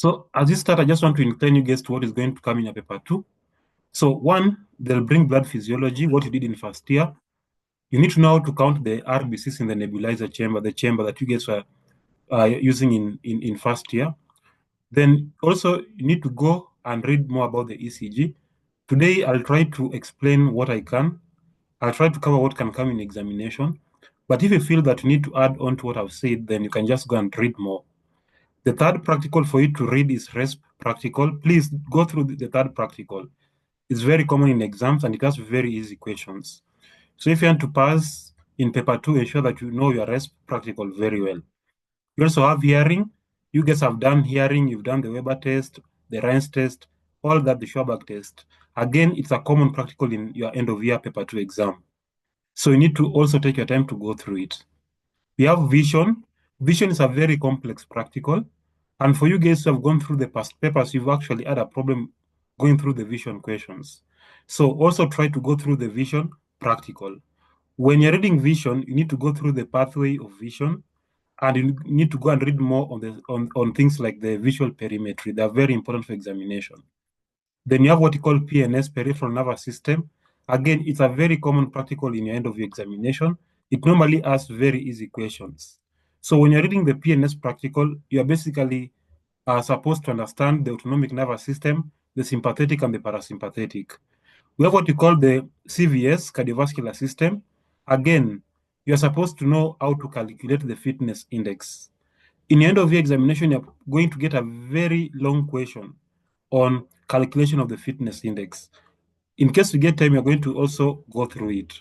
So as you start, I just want to incline you guys to what is going to come in your paper 2. So 1, they'll bring blood physiology, what you did in first year. You need to know how to count the RBCs in the nebulizer chamber, the chamber that you guys were using in first year. Then also you need to go and read more about the ECG. Today, I'll try to explain what I can. I'll try to cover what can come in examination. But if you feel that you need to add on to what I've said, then you can just go and read more. The third practical for you to read is RESP practical. Please go through the third practical. It's very common in exams and it has very easy questions. So if you want to pass in paper 2, ensure that you know your RESP practical very well. You also have hearing. You guys have done hearing. You've done the Weber test, the Rhines test, all that, the Schwabach test. Again, it's a common practical in your end of year paper 2 exam. So you need to also take your time to go through it. We have vision. Vision is a very complex practical. And for you guys who have gone through the past papers, you've actually had a problem going through the vision questions. So also try to go through the vision practical. When you're reading vision, you need to go through the pathway of vision, and you need to go and read more on things like the visual perimetry. They're very important for examination. Then you have what you call PNS, peripheral nervous system. Again, it's a very common practical in your end of your examination. It normally asks very easy questions. So when you're reading the PNS practical, you're basically supposed to understand the autonomic nervous system, the sympathetic and the parasympathetic. We have what you call the CVS, cardiovascular system. Again, you're supposed to know how to calculate the fitness index. In the end of your examination, you're going to get a very long question on calculation of the fitness index. In case you get time, you're going to also go through it.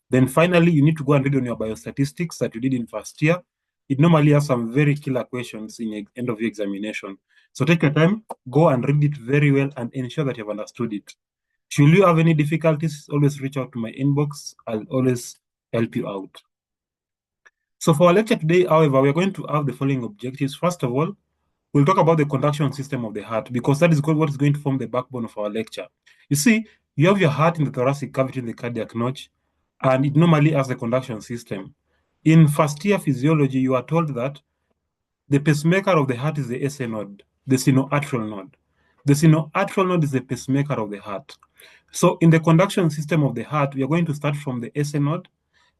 Then finally, you need to go and read on your biostatistics that you did in first year. It normally has some very killer questions in the end of your examination. So take your time, go and read it very well and ensure that you've understood it. Should you have any difficulties, always reach out to my inbox. I'll always help you out. So for our lecture today, however, we're going to have the following objectives. First of all, we'll talk about the conduction system of the heart, because that is what is going to form the backbone of our lecture. You see, you have your heart in the thoracic cavity in the cardiac notch, and it normally has the conduction system. In first year physiology, you are told that the pacemaker of the heart is the SA node, the sinoatrial node. The sinoatrial node is the pacemaker of the heart. So in the conduction system of the heart, we are going to start from the SA node,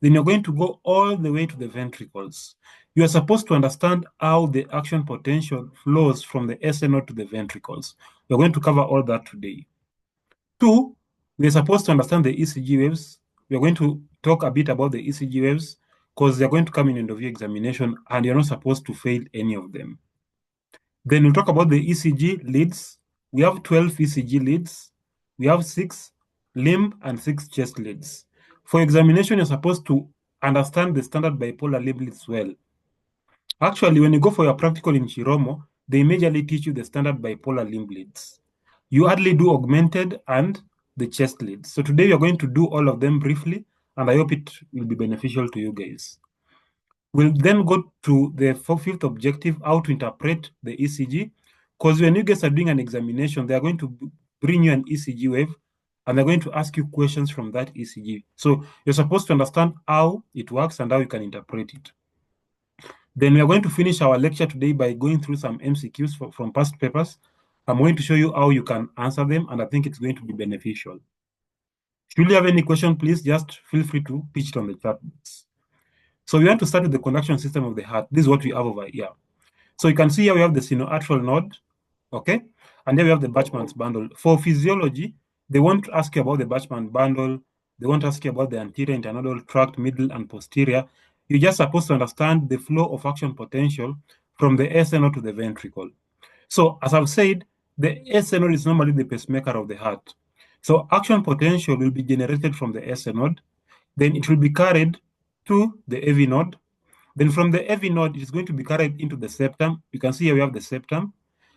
then you're going to go all the way to the ventricles. You are supposed to understand how the action potential flows from the SA node to the ventricles. We're going to cover all that today. 2, we're supposed to understand the ECG waves. We're going to talk a bit about the ECG waves because they're going to come in end of year examination and you're not supposed to fail any of them. Then we'll talk about the ECG leads. We have 12 ECG leads. We have 6 limb and 6 chest leads. For examination, you're supposed to understand the standard bipolar limb leads well. Actually, when you go for your practical in Chiromo, they majorly teach you the standard bipolar limb leads. You hardly do augmented and the chest leads. So today we are going to do all of them briefly, and I hope it will be beneficial to you guys. We'll then go to the fifth objective, how to interpret the ECG, because when you guys are doing an examination, they are going to bring you an ECG wave, and they're going to ask you questions from that ECG. So you're supposed to understand how it works and how you can interpret it. Then we are going to finish our lecture today by going through some MCQs from past papers. I'm going to show you how you can answer them, and I think it's going to be beneficial. Should you have any question, please just feel free to pitch it on the chat box. So we want to start with the conduction system of the heart. This is what we have over here. So you can see here we have the sinoatrial node, okay? And then we have the Bachmann's bundle. For physiology, they won't ask you about the Bachmann bundle. They won't ask you about the anterior internodal tract, middle, and posterior. You're just supposed to understand the flow of action potential from the SA node to the ventricle. So as I've said, the SA node is normally the pacemaker of the heart. So action potential will be generated from the SA node. Then it will be carried to the AV node. Then from the AV node, it is going to be carried into the septum. You can see here we have the septum.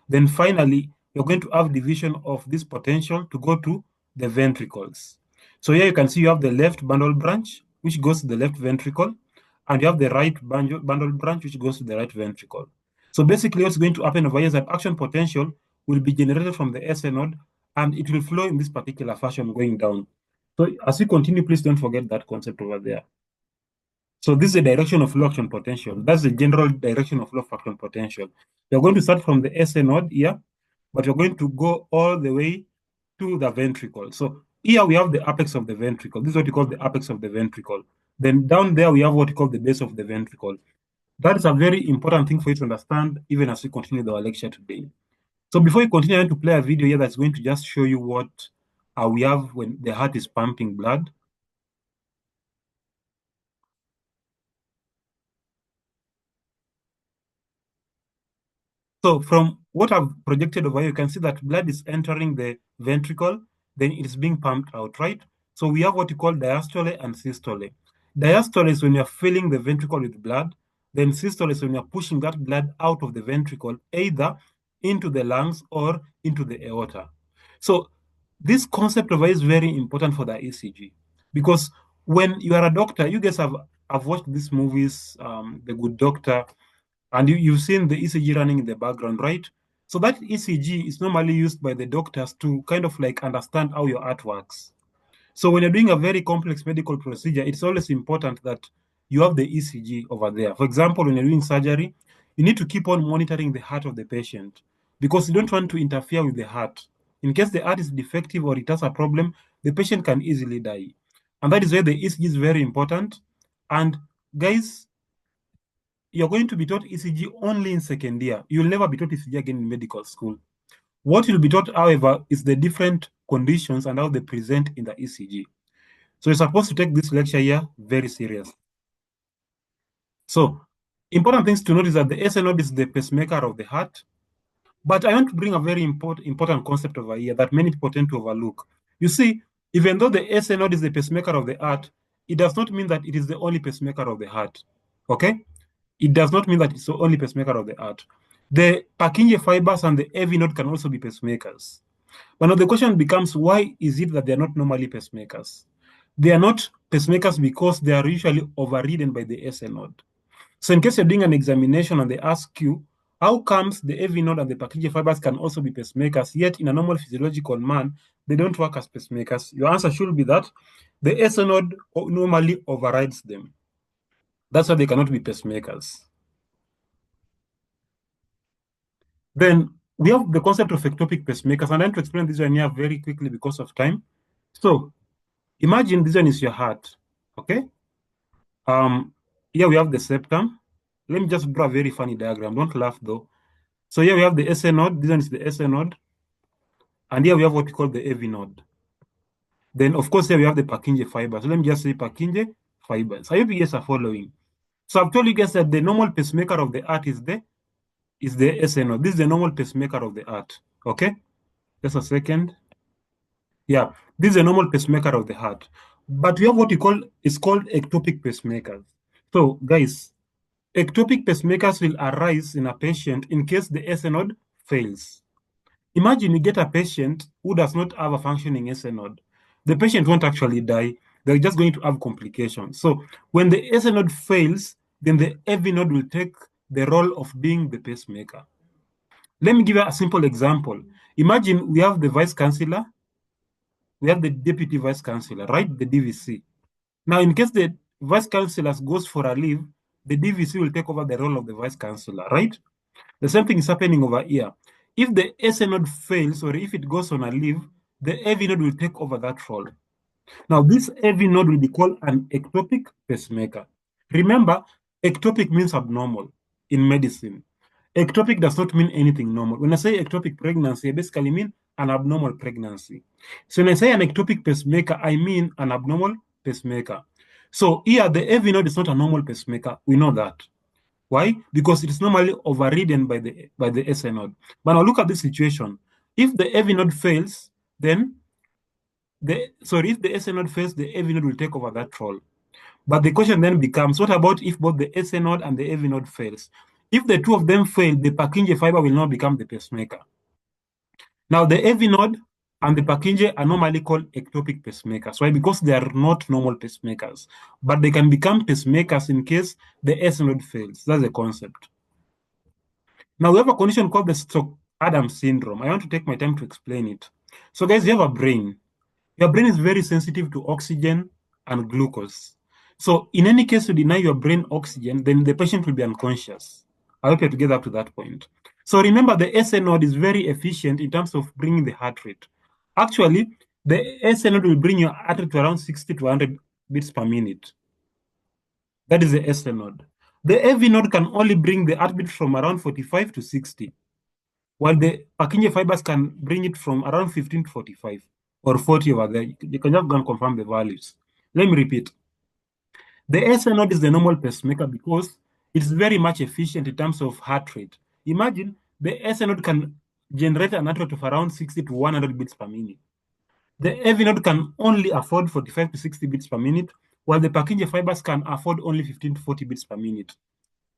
Then finally, you're going to have division of this potential to go to the ventricles. So here you can see you have the left bundle branch, which goes to the left ventricle, and you have the right bundle branch, which goes to the right ventricle. So basically what's going to happen over here is that action potential will be generated from the SA node, and it will flow in this particular fashion going down. So as you continue, please don't forget that concept over there. So this is the direction of flow action potential. That's the general direction of flow of action potential. We are going to start from the SA node here, but we're going to go all the way to the ventricle. So here we have the apex of the ventricle. This is what we call the apex of the ventricle. Then down there we have what we call the base of the ventricle. That is a very important thing for you to understand even as we continue our lecture today. So before we continue, I want to play a video here that's going to just show you what we have when the heart is pumping blood. So from what I've projected over here, you can see that blood is entering the ventricle, then it's being pumped out, right? So we have what you call diastole and systole. Diastole is when you're filling the ventricle with blood, then systole is when you're pushing that blood out of the ventricle, either into the lungs or into the aorta. So this concept over here is very important for the ECG, because when you are a doctor, you guys have watched these movies, The Good Doctor, and you've seen the ECG running in the background, right? So that ECG is normally used by the doctors to kind of like understand how your heart works. So when you're doing a very complex medical procedure, it's always important that you have the ECG over there. For example, when you're doing surgery, you need to keep on monitoring the heart of the patient because you don't want to interfere with the heart. In case the heart is defective or it has a problem, the patient can easily die. And that is why the ECG is very important. And guys, you're going to be taught ECG only in second year. You'll never be taught ECG again in medical school. What you'll be taught, however, is the different conditions and how they present in the ECG. So you're supposed to take this lecture here very serious. So important things to note is that the SA node is the pacemaker of the heart. But I want to bring a very important concept over here that many people tend to overlook. You see, even though the SA node is the pacemaker of the heart, it does not mean that it is the only pacemaker of the heart. Okay? It does not mean that it's the only pacemaker of the heart. The Purkinje fibers and the AV node can also be pacemakers. But now the question becomes, why is it that they are not normally pacemakers? They are not pacemakers because they are usually overridden by the SA node. So in case you're doing an examination and they ask you, how comes the AV node and the Purkinje fibers can also be pacemakers, yet in a normal physiological man, they don't work as pacemakers? Your answer should be that the SA node normally overrides them. That's why they cannot be pacemakers. Then we have the concept of ectopic pacemakers, and I want to explain this one here very quickly because of time. So imagine this one is your heart, okay? Here we have the septum. Let me just draw a very funny diagram. Don't laugh though. So here we have the SA node. This one is the SA node. And here we have what we call the AV node. Then, of course, here we have the Purkinje fibers. So let me just say Purkinje fibers. I hope you guys are following. So I've told you guys that the normal pacemaker of the heart is the SA node. This is the normal pacemaker of the heart. Okay? Just a second. Yeah, this is a normal pacemaker of the heart. But we have what we call, it's called ectopic pacemakers. So, guys, ectopic pacemakers will arise in a patient in case the SA node fails. Imagine you get a patient who does not have a functioning SA node. The patient won't actually die. They're just going to have complications. So when the SA node fails, then the AV node will take the role of being the pacemaker. Let me give you a simple example. Imagine we have the vice chancellor, we have the deputy vice chancellor, right? The DVC. Now, in case the vice chancellor goes for a leave, the DVC will take over the role of the vice chancellor, right? The same thing is happening over here. If the SA node fails or if it goes on a leave, the AV node will take over that role. Now, this AV node will be called an ectopic pacemaker. Remember, ectopic means abnormal in medicine. Ectopic does not mean anything normal. When I say ectopic pregnancy, I basically mean an abnormal pregnancy. So when I say an ectopic pacemaker, I mean an abnormal pacemaker. So here, the AV node is not a normal pacemaker. We know that. Why? Because it is normally overridden by the SA node. But now look at this situation. If the AV node fails, then if the SA node fails, the AV node will take over that role. But the question then becomes, what about if both the SA node and the AV node fails? If the two of them fail, the Purkinje fiber will now become the pacemaker. Now the AV node and the Purkinje are normally called ectopic pacemakers. Why? Because they are not normal pacemakers, but they can become pacemakers in case the SA node fails. That's the concept. Now we have a condition called the Stoke-Adams syndrome. I want to take my time to explain it. So guys, you have a brain. Your brain is very sensitive to oxygen and glucose. So in any case you deny your brain oxygen, then the patient will be unconscious. I hope you're together up to that point. So remember, the SA node is very efficient in terms of bringing the heart rate. Actually, the SA node will bring your heart rate to around 60 to 100 beats per minute. That is the SA node. The AV node can only bring the heartbeat from around 45 to 60, while the Purkinje fibers can bring it from around 15 to 45 or 40 over there. You can just go and confirm the values. Let me repeat. The SA node is the normal pacemaker because it's very much efficient in terms of heart rate. Imagine the SA node can generate an heart rate of around 60 to 100 beats per minute. The AV node can only afford 45 to 60 beats per minute, while the Purkinje fibers can afford only 15 to 40 beats per minute.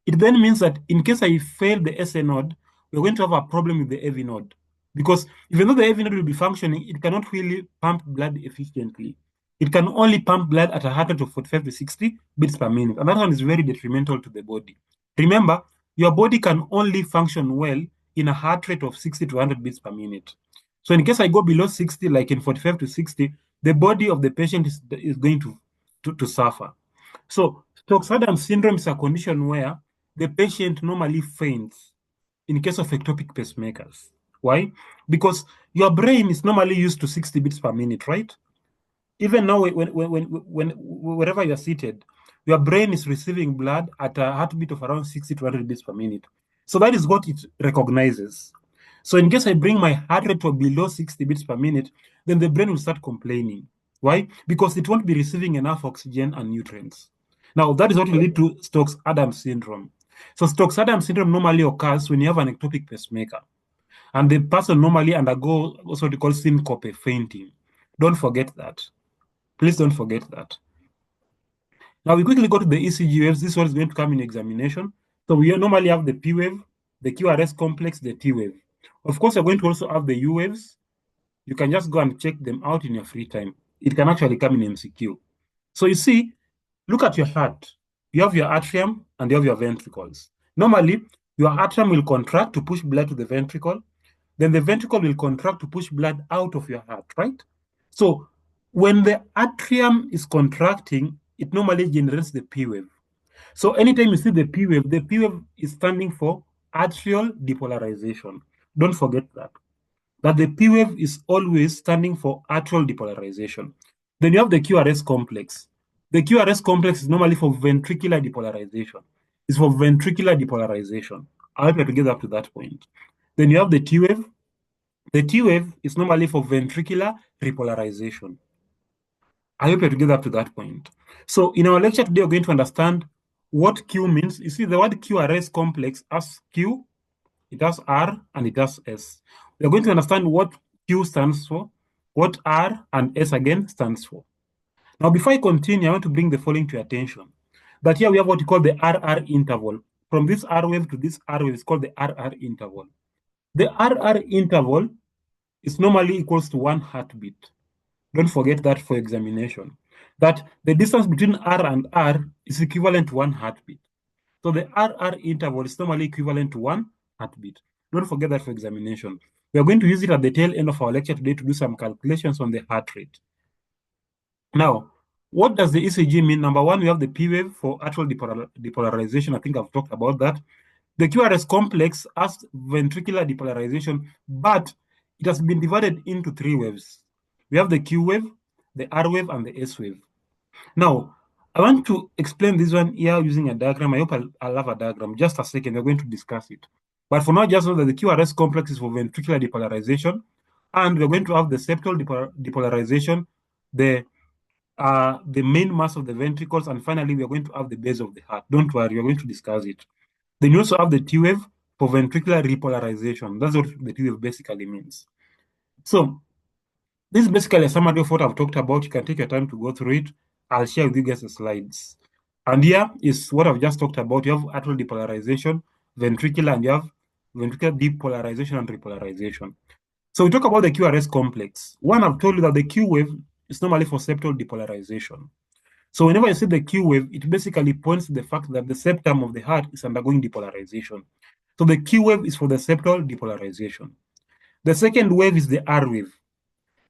It then means that in case I fail the SA node, we're going to have a problem with the AV node. Because even though the AV node will be functioning, it cannot really pump blood efficiently. It can only pump blood at a heart rate of 45 to 60 beats per minute. And that one is very detrimental to the body. Remember, your body can only function well in a heart rate of 60 to 100 beats per minute. So in case I go below 60, like in 45 to 60, the body of the patient is going to suffer. So Stoke-Adams syndrome is a condition where the patient normally faints in case of ectopic pacemakers. Why? Because your brain is normally used to 60 beats per minute, right? Even now, wherever you're seated, your brain is receiving blood at a heartbeat of around 60 to 100 beats per minute. So that is what it recognizes. So in case I bring my heart rate to below 60 beats per minute, then the brain will start complaining. Why? Because it won't be receiving enough oxygen and nutrients. Now, that is what will lead to Stokes-Adams syndrome. So Stokes-Adams syndrome normally occurs when you have an ectopic pacemaker. And the person normally undergo also what we call syncope, fainting. Don't forget that. Please don't forget that. Now we quickly go to the ECG waves. This one is going to come in examination. So we normally have the P wave, the QRS complex, the T wave. Of course, you're going to also have the U waves. You can just go and check them out in your free time. It can actually come in MCQ. So you see, look at your heart. You have your atrium and you have your ventricles. Normally, your atrium will contract to push blood to the ventricle. Then the ventricle will contract to push blood out of your heart, right? So when the atrium is contracting, it normally generates the P wave. So anytime you see the P wave is standing for atrial depolarization. Don't forget that. That the P wave is always standing for atrial depolarization. Then you have the QRS complex. The QRS complex is normally for ventricular depolarization. It's for ventricular depolarization. I hope you're together up to that point. Then you have the T wave. The T wave is normally for ventricular repolarization. I hope you're together up to that point. So in our lecture today, we're going to understand what Q means. You see, the word QRS complex has Q, it has R, and it has S. We're going to understand what Q stands for, what R and S again stands for. Now, before I continue, I want to bring the following to your attention. That here we have what we call the RR interval. From this R wave to this R wave is called the RR interval. The RR interval is normally equals to 1 heartbeat. Don't forget that for examination. That the distance between R and R is equivalent to 1 heartbeat. So the RR interval is normally equivalent to 1 heartbeat. Don't forget that for examination. We are going to use it at the tail end of our lecture today to do some calculations on the heart rate. Now, what does the ECG mean? Number one, we have the P wave for atrial depolarization. I think I've talked about that. The QRS complex has ventricular depolarization, but it has been divided into 3 waves. We have the Q wave, the R wave, and the S wave. Now, I want to explain this one here using a diagram. I hope I'll have a diagram. Just a second, we're going to discuss it. But for now, just know that the QRS complex is for ventricular depolarization, and we're going to have the septal depolarization, the main mass of the ventricles, and finally, we're going to have the base of the heart. Don't worry, we're going to discuss it. Then you also have the T wave for ventricular repolarization. That's what the T wave basically means. So this is basically a summary of what I've talked about. You can take your time to go through it. I'll share with you guys the slides. And here is what I've just talked about. You have atrial depolarization, ventricular, and you have ventricular depolarization and repolarization. So we talk about the QRS complex. One, I've told you that the Q wave is normally for septal depolarization. So whenever you see the Q wave, it basically points to the fact that the septum of the heart is undergoing depolarization. So the Q wave is for the septal depolarization. The second wave is the R wave.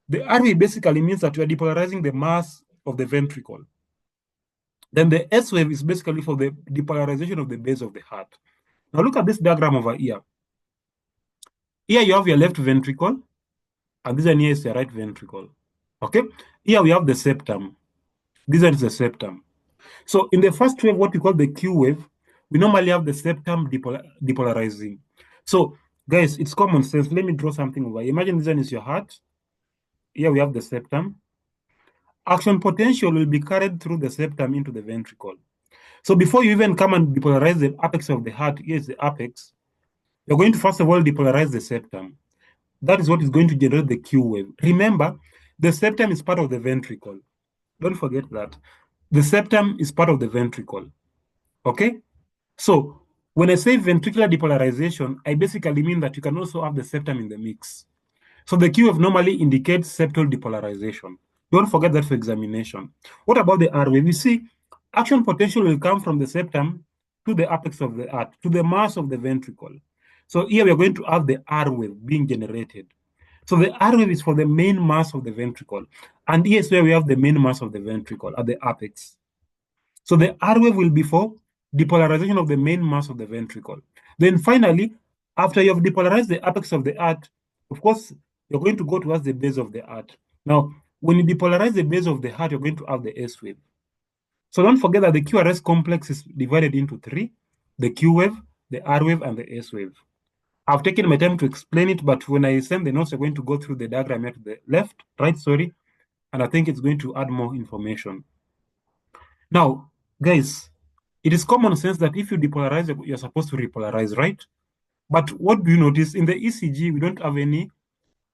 The R wave basically means that you are depolarizing the mass of the ventricle. Then the S wave is basically for the depolarization of the base of the heart. Now look at this diagram over here. Here you have your left ventricle, and this one here is your right ventricle. Okay? Here we have the septum. This one is the septum. So in the first wave, what we call the Q wave, we normally have the septum depolarizing. So guys, it's common sense. Let me draw something over here. Imagine this one is your heart. Here we have the septum. Action potential will be carried through the septum into the ventricle. So before you even come and depolarize the apex of the heart, here's the apex, you're going to first of all depolarize the septum. That is what is going to generate the Q wave. Remember, the septum is part of the ventricle. Don't forget that. The septum is part of the ventricle. Okay? So when I say ventricular depolarization, I basically mean that you can also have the septum in the mix. So the Q wave normally indicates septal depolarization. Don't forget that for examination. What about the R wave? You see, action potential will come from the septum to the apex of the heart, to the mass of the ventricle. So here we are going to have the R wave being generated. So the R wave is for the main mass of the ventricle. And here's where we have the main mass of the ventricle at the apex. So the R wave will be for depolarization of the main mass of the ventricle. Then finally, after you have depolarized the apex of the heart, of course, you're going to go towards the base of the heart. Now, when you depolarize the base of the heart, you're going to have the S wave. So don't forget that the QRS complex is divided into three: the Q wave, the R wave, and the S wave. I've taken my time to explain it, but when I send the notes, you're going to go through the diagram here to the left, right, sorry, and I think it's going to add more information. Now, guys, it is common sense that if you depolarize, you're supposed to repolarize, right? But what do you notice? In the ECG, we don't have any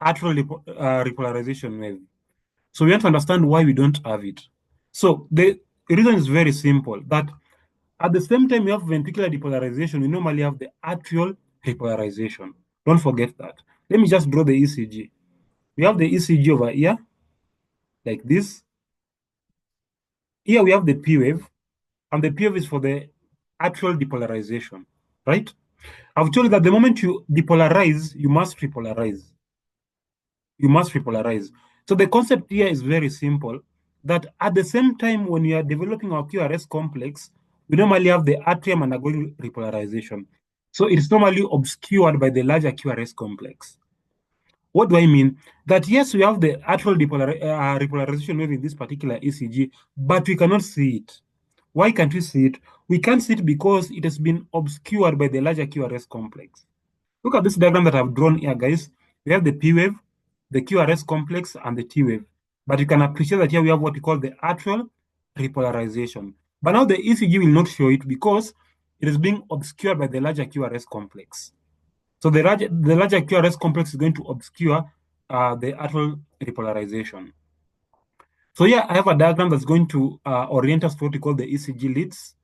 atrial repolarization wave. So we have to understand why we don't have it. So the reason is very simple, that at the same time we have ventricular depolarization, we normally have the atrial repolarization. Don't forget that. Let me just draw the ECG. We have the ECG over here, like this. Here we have the P wave, and the P wave is for the atrial depolarization, right? I've told you that the moment you depolarize, you must repolarize. You must repolarize. So the concept here is very simple, that at the same time when you are developing our QRS complex, we normally have the atrium undergoing repolarization. So it's normally obscured by the larger QRS complex. What do I mean? That yes, we have the atrial repolarization wave in this particular ECG, but we cannot see it. Why can't we see it? We can't see it because it has been obscured by the larger QRS complex. Look at this diagram that I've drawn here, guys. We have the P wave, the QRS complex, and the T wave. But you can appreciate that here we have what we call the atrial repolarization. But now the ECG will not show it because it is being obscured by the larger QRS complex. So the larger QRS complex is going to obscure the atrial repolarization. So here I have a diagram that's going to orient us to what we call the ECG leads.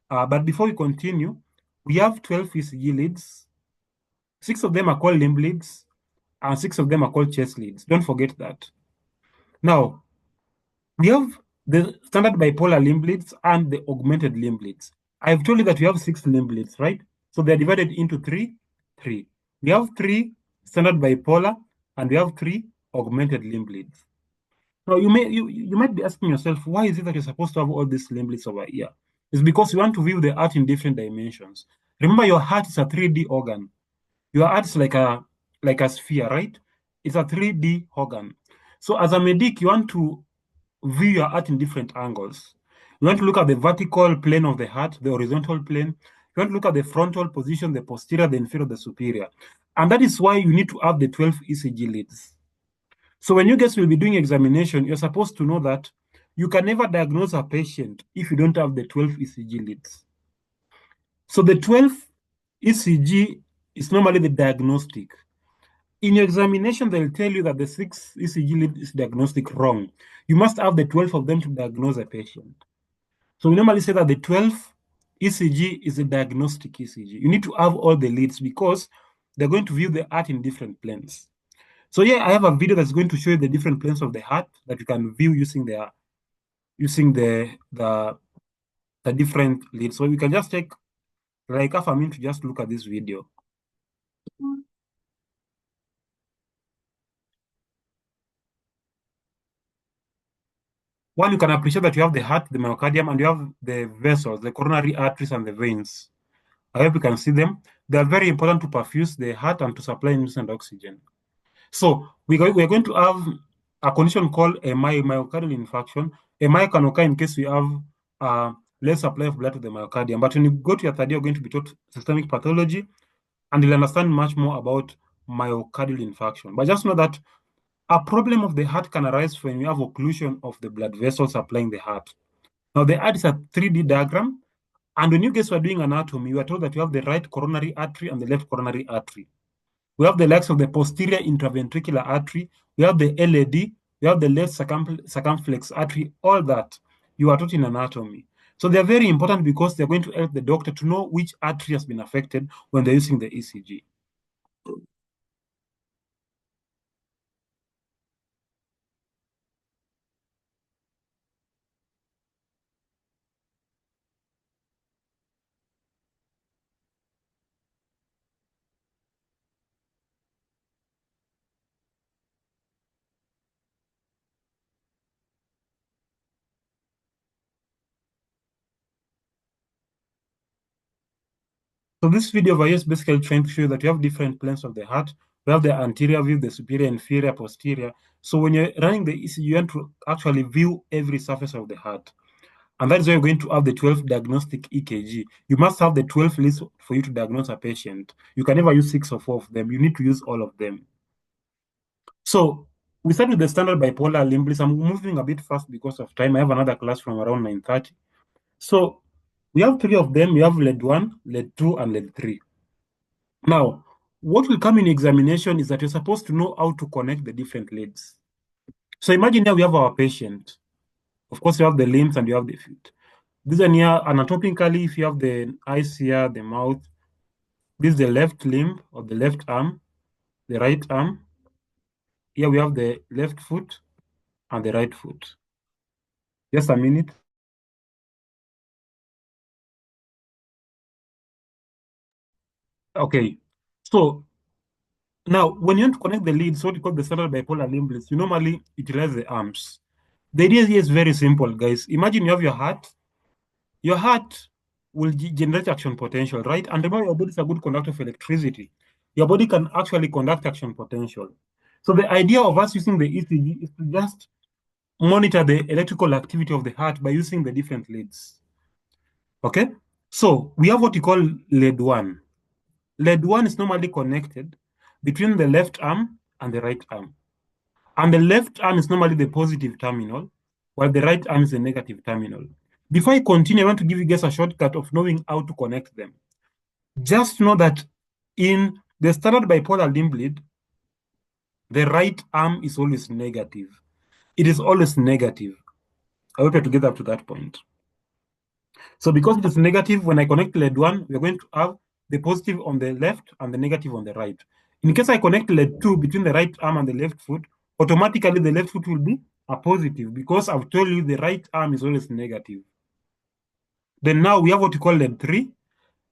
But before we continue, we have 12 ECG leads. 6 of them are called limb leads, and 6 of them are called chest leads. Don't forget that. Now, we have the standard bipolar limb leads and the augmented limb leads. I've told you that we have 6 limb leads, right? So they're divided into three. We have 3 standard bipolar, and we have 3 augmented limb leads. Now, you might be asking yourself, why is it that you're supposed to have all these limb leads over here? It's because you want to view the heart in different dimensions. Remember, your heart is a 3D organ. Your heart is like a sphere, right? It's a 3D organ. So as a medic, you want to view your heart in different angles. You want to look at the vertical plane of the heart, the horizontal plane. You want to look at the frontal position, the posterior, the inferior, the superior. And that is why you need to have the 12 ECG leads. So when you guys will be doing examination, you're supposed to know that you can never diagnose a patient if you don't have the 12 ECG leads. So the 12 ECG is normally the diagnostic. In your examination, they'll tell you that the 6 ECG lead is diagnostic wrong. You must have the 12 of them to diagnose a patient. So we normally say that the 12 ECG is a diagnostic ECG. You need to have all the leads because they're going to view the heart in different planes. So yeah, I have a video that's going to show you the different planes of the heart that you can view using the different leads. So we can just take like half a minute to just look at this video. One, you can appreciate that you have the heart, the myocardium, and you have the vessels, the coronary arteries and the veins. I hope you can see them. They are very important to perfuse the heart and to supply nutrient oxygen. So we're going to have a condition called a myocardial infarction. A MI can occur in case we have less supply of blood to the myocardium. But when you go to your third year, you're going to be taught systemic pathology, and you'll understand much more about myocardial infarction. But just know that a problem of the heart can arise when you have occlusion of the blood vessels supplying the heart. Now, the heart is a 3D diagram, and when you guys were doing anatomy, you are told that you have the right coronary artery and the left coronary artery. We have the likes of the posterior intraventricular artery, we have the LAD, we have the left circumflex artery, all that you are taught in anatomy. So they're very important because they're going to help the doctor to know which artery has been affected when they're using the ECG. So this video over here is basically trying to show you that you have different planes of the heart. We have the anterior view, the superior, inferior, posterior. So when you're running the ECG, you want to actually view every surface of the heart. And that is why you're going to have the 12 diagnostic EKG. You must have the 12 lists for you to diagnose a patient. You can never use 6 or 4 of them. You need to use all of them. So we start with the standard bipolar limb list. I'm moving a bit fast because of time. I have another class from around 9:30. So we have 3 of them. We have lead 1, lead 2, and lead 3. Now, what will come in examination is that you're supposed to know how to connect the different leads. So imagine here we have our patient. Of course, you have the limbs and you have the feet. These are near anatomically, if you have the eyes here, the mouth, this is the left limb or the left arm, the right arm. Here we have the left foot and the right foot. Just a minute. Okay. So now, when you want to connect the leads, what you call the standard bipolar limb list, you normally utilize the arms. The idea here is very simple, guys. Imagine you have your heart. Your heart will generate action potential, right? And remember, your body is a good conductor of electricity. Your body can actually conduct action potential. So the idea of us using the ECG is to just monitor the electrical activity of the heart by using the different leads. Okay? So we have what you call lead 1. Lead 1 is normally connected between the left arm and the right arm. And the left arm is normally the positive terminal, while the right arm is the negative terminal. Before I continue, I want to give you guys a shortcut of knowing how to connect them. Just know that in the standard bipolar limb lead, the right arm is always negative. It is always negative. I hope you're together up to that point. So because it is negative, when I connect lead 1, we're going to have the positive on the left and the negative on the right. In case I connect lead 2 between the right arm and the left foot, automatically the left foot will be a positive because I've told you the right arm is always negative. Then now we have what we call lead 3.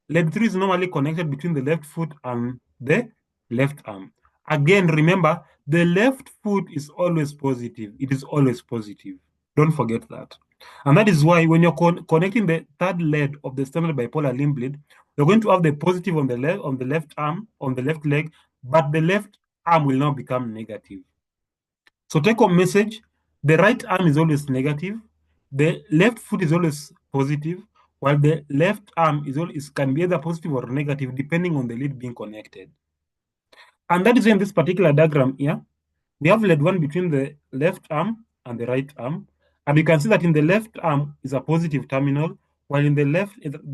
Lead 3 is normally connected between the left foot and the left arm. Again, remember, the left foot is always positive. It is always positive. Don't forget that. And that is why when you're connecting the third leg of the standard bipolar limb lead, you're going to have the positive on the left arm, on the left leg, but the left arm will now become negative. So take home message, the right arm is always negative, the left foot is always positive, while the left arm is always can be either positive or negative depending on the lead being connected. And that is in this particular diagram here, we have lead 1 between the left arm and the right arm. And you can see that in the left arm is a positive terminal, while in the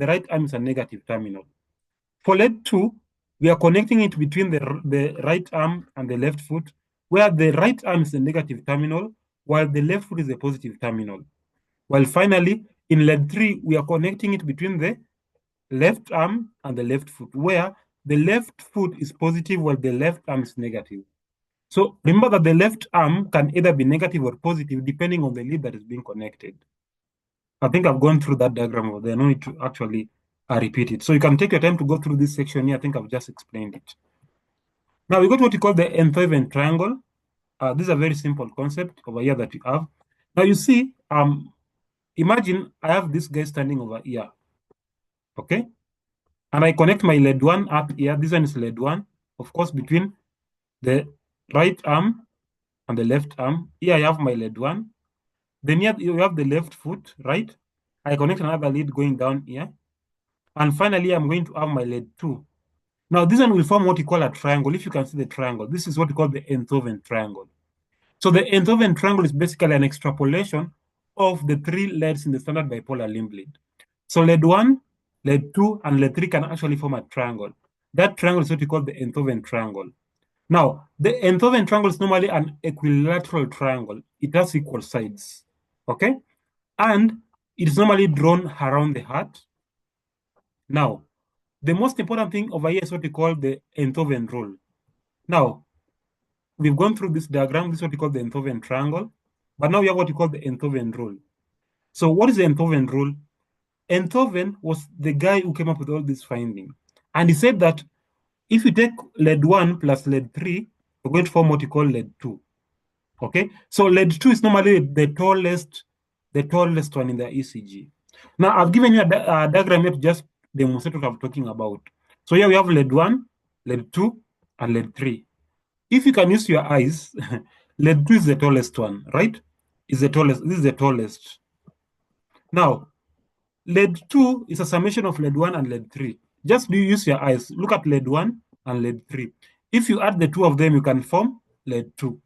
right arm is a negative terminal. For lead 2, we are connecting it between the right arm and the left foot, where the right arm is a negative terminal, while the left foot is a positive terminal. While finally, in lead 3, we are connecting it between the left arm and the left foot, where the left foot is positive while the left arm is negative. So remember that the left arm can either be negative or positive depending on the lead that is being connected. I think I've gone through that diagram over there. No need to actually repeat it. So you can take your time to go through this section here. I think I've just explained it. Now we got what we call the Einthoven triangle. This is a very simple concept over here that we have. Now you see, imagine I have this guy standing over here. Okay? And I connect my lead 1 up here. This one is lead 1, of course, between the right arm and the left arm. Here I have my lead 1. Then here you have the left foot, right? I connect another lead going down here. And finally, I'm going to have my lead 2. Now, this one will form what you call a triangle. If you can see the triangle, this is what we call the Einthoven triangle. So the Einthoven triangle is basically an extrapolation of the 3 leads in the standard bipolar limb lead. So lead 1, lead 2, and lead 3 can actually form a triangle. That triangle is what we call the Einthoven triangle. Now, the Einthoven triangle is normally an equilateral triangle. It has equal sides, okay? And it's normally drawn around the heart. Now, the most important thing over here is what we call the Einthoven rule. Now, we've gone through this diagram. This is what we call the Einthoven triangle. But now we have what we call the Einthoven rule. So what is the Einthoven rule? Einthoven was the guy who came up with all this finding. And he said that if you take lead 1 plus lead 3, we're going to form what you call lead 2. Okay? So lead 2 is normally the tallest one in the ECG. Now, I've given you a diagram here to just demonstrate what I'm talking about. So here we have lead 1, lead 2, and lead 3. If you can use your eyes, lead 2 is the tallest one, right? Is the tallest. This is the tallest. Now, lead 2 is a summation of lead 1 and lead 3. Just use your eyes. Look at lead 1 and lead 3. If you add the two of them, you can form lead 2.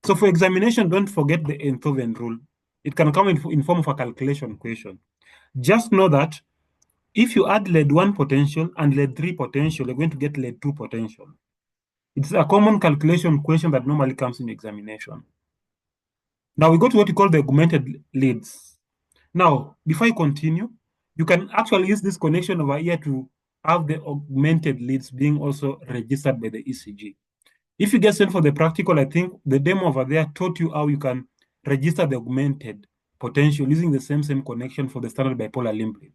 So for examination, don't forget the Einthoven rule. It can come in form of a calculation question. Just know that if you add lead 1 potential and lead 3 potential, you're going to get lead 2 potential. It's a common calculation question that normally comes in examination. Now we go to what we call the augmented leads. Now, before I continue, you can actually use this connection over here to have the augmented leads being also registered by the ECG. If you get sent for the practical, I think the demo over there taught you how you can register the augmented potential using the same connection for the standard bipolar limb lead.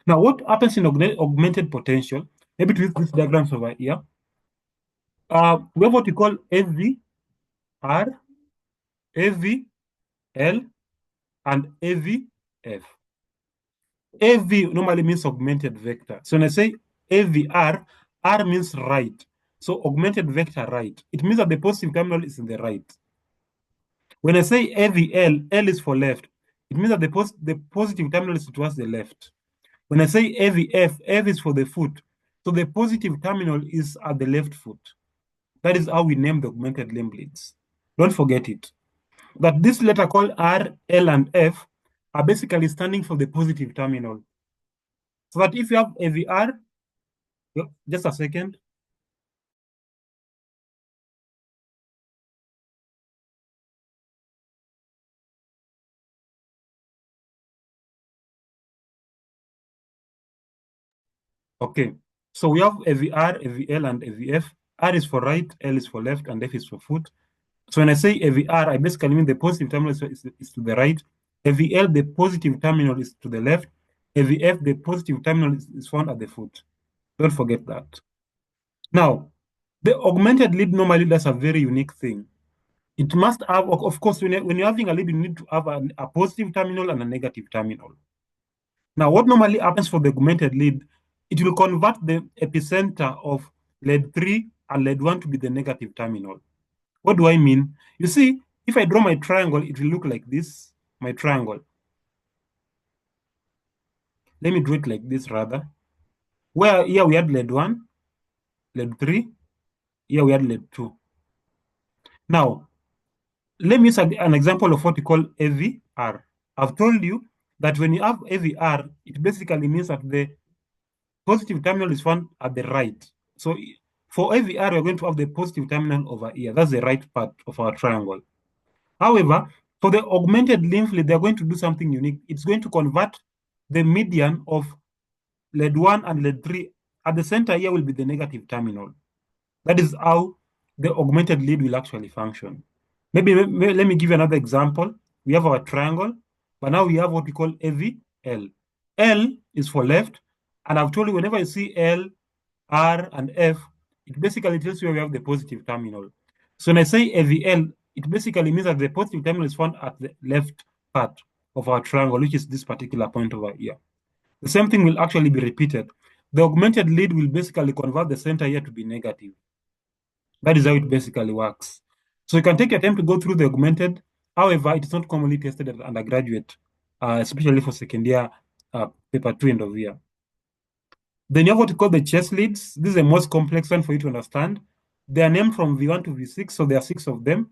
Now, what happens in augmented potential? Maybe to use these diagrams over here. We have what we call AVR, AVL, and AVF. AV normally means augmented vector. So when I say AVR, R means right. So augmented vector right. It means that the positive terminal is in the right. When I say AVL, L is for left. It means that the positive terminal is towards the left. When I say AVF, F is for the foot. So the positive terminal is at the left foot. That is how we name the augmented limb leads. Don't forget it. That this letter called R, L, and F are basically standing for the positive terminal. So that if you have AVR, just a second. Okay, so we have AVR, AVL, and AVF. R is for right, L is for left, and F is for foot. So when I say AVR, I basically mean the positive terminal is to the right. AVL, the positive terminal is to the left. AVF, the positive terminal is found at the foot. Don't forget that. Now, the augmented lead normally does a very unique thing. It must have, of course, when you're having a lead, you need to have a positive terminal and a negative terminal. Now, what normally happens for the augmented lead, it will convert the epicenter of lead 3 and lead 1 to be the negative terminal. What do I mean? You see, if I draw my triangle, it will look like this, my triangle. Let me draw it like this rather. Where here we had lead 1, lead 3, here we had lead 2. Now, let me use an example of what we call AVR. I've told you that when you have AVR, it basically means that the positive terminal is found at the right. So for AVR, we're going to have the positive terminal over here. That's the right part of our triangle. However, for the augmented lymph lead, they're going to do something unique. It's going to convert the median of lead 1 and lead 3. At the center here will be the negative terminal. That is how the augmented lead will actually function. Maybe let me give you another example. We have our triangle, but now we have what we call AVL. L is for left, and I've told you whenever you see L, R, and F, it basically tells you where we have the positive terminal. So when I say AVL, it basically means that the positive terminal is found at the left part of our triangle, which is this particular point over here. The same thing will actually be repeated. The augmented lead will basically convert the center ear to be negative. That is how it basically works. So you can take your time to go through the augmented. However, it is not commonly tested at undergraduate, especially for second year, paper 2 end of year. Then you have what you call the chest leads. This is the most complex one for you to understand. They are named from V1 to V6, so there are 6 of them.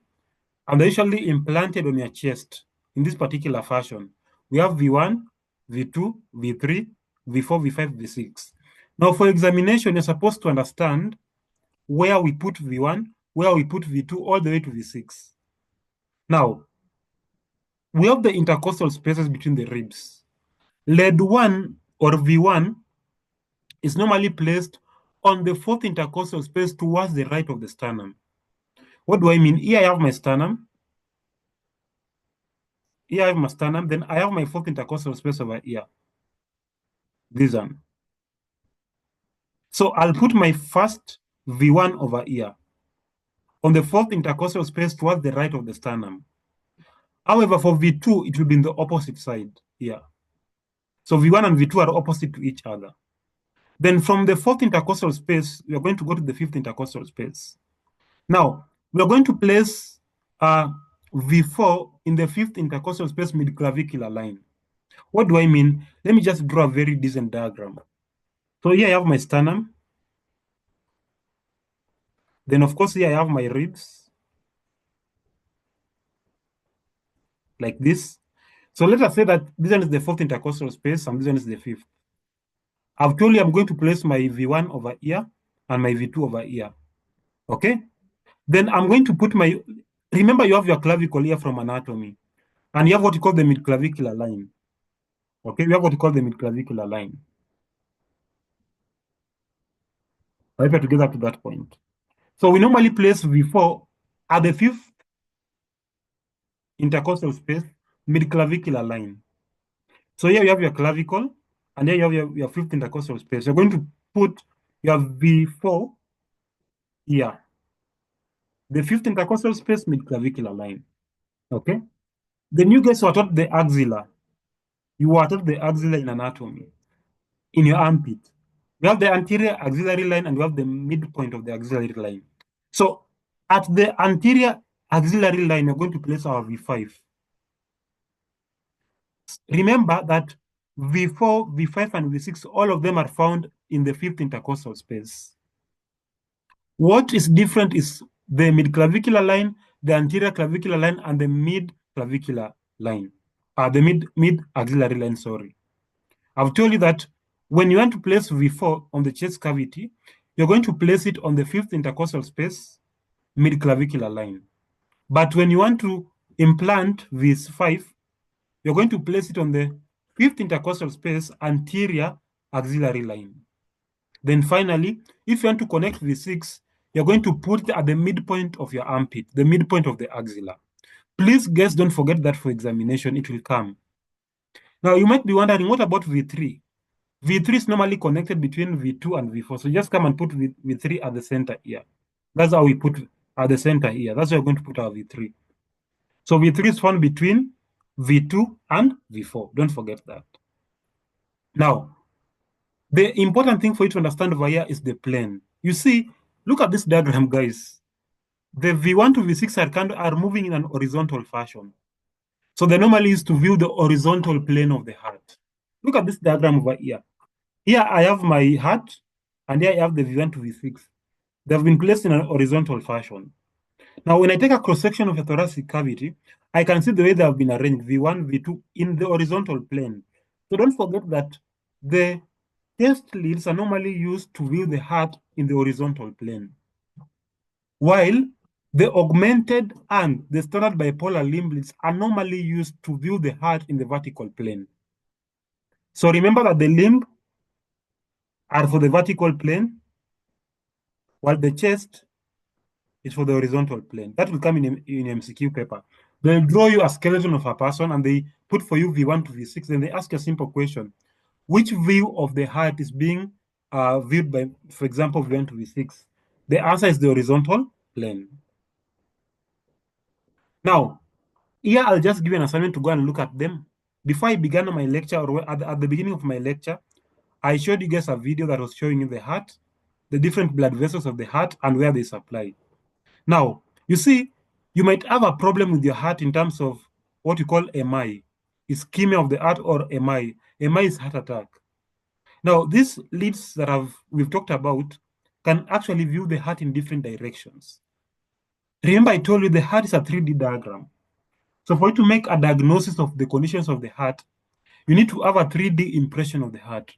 And they're usually implanted on your chest in this particular fashion. We have V1, V2, V3, V4, V5, V6. Now, for examination, you're supposed to understand where we put V1, where we put V2, all the way to V6. Now, we have the intercostal spaces between the ribs. Lead 1 or V1 is normally placed on the fourth intercostal space towards the right of the sternum. What do I mean? Here I have my sternum. Here I have my sternum. Then I have my fourth intercostal space over here. This one. So I'll put my first V1 over here on the fourth intercostal space towards the right of the sternum. However, for V2, it will be in the opposite side here. So V1 and V2 are opposite to each other. Then from the fourth intercostal space, we are going to go to the fifth intercostal space. Now, we are going to place V4 in the fifth intercostal space mid-clavicular line. What do I mean? Let me just draw a very decent diagram. So here I have my sternum. Then, of course, here I have my ribs, like this. So let us say that this one is the fourth intercostal space and this one is the fifth. I've told you I'm going to place my V1 over here and my V2 over here. Okay? Then I'm going to put my, remember you have your clavicle here from anatomy, and you have what you call the midclavicular line. Okay, you have what you call the midclavicular line. I hope you're together to that point. So we normally place V4 at the fifth intercostal space, midclavicular line. So here you have your clavicle, and here you have your fifth intercostal space. You're going to put your V4 here. The fifth intercostal space, midclavicular line. Okay? Then you guys were taught the axilla. You were taught the axilla in anatomy, in your armpit. We have the anterior axillary line and we have the midpoint of the axillary line. So at the anterior axillary line, we're going to place our V5. Remember that V4, V5, and V6, all of them are found in the fifth intercostal space. What is different is the midclavicular line, the anterior clavicular line, and the mid-clavicular line. The mid-axillary line, sorry. I've told you that when you want to place V4 on the chest cavity, you're going to place it on the fifth intercostal space, mid-clavicular line. But when you want to implant V5, you're going to place it on the fifth intercostal space, anterior axillary line. Then finally, if you want to connect V6, you're going to put it at the midpoint of your armpit, the midpoint of the axilla. Please, guys, don't forget that for examination, it will come. Now, you might be wondering, what about V3? V3 is normally connected between V2 and V4. So just come and put V3 at the center here. That's how we put at the center here. That's where we're going to put our V3. So V3 is found between V2 and V4. Don't forget that. Now, the important thing for you to understand over here is the plane. You see, look at this diagram, guys. The V1 to V6 are moving in an horizontal fashion. So they normally is to view the horizontal plane of the heart. Look at this diagram over here. Here I have my heart, and here I have the V1 to V6. They have been placed in an horizontal fashion. Now, when I take a cross-section of a thoracic cavity, I can see the way they have been arranged, V1, V2, in the horizontal plane. So don't forget that the chest leads are normally used to view the heart in the horizontal plane, while the augmented and the standard bipolar limb leads are normally used to view the heart in the vertical plane. So remember that the limb are for the vertical plane, while the chest is for the horizontal plane. That will come in MCQ paper. They'll draw you a skeleton of a person and they put for you V1 to V6. Then they ask you a simple question. Which view of the heart is being viewed by, for example, V1 to V6? The answer is the horizontal plane. Now, here I'll just give you an assignment to go and look at them. Before I began my lecture, or at the beginning of my lecture, I showed you guys a video that was showing you the heart, the different blood vessels of the heart, and where they supply. Now, you see, you might have a problem with your heart in terms of what you call MI, ischemia of the heart, or MI. MI is heart attack. Now, these leads that we've talked about can actually view the heart in different directions. Remember, I told you the heart is a 3D diagram. So for you to make a diagnosis of the conditions of the heart, you need to have a 3D impression of the heart.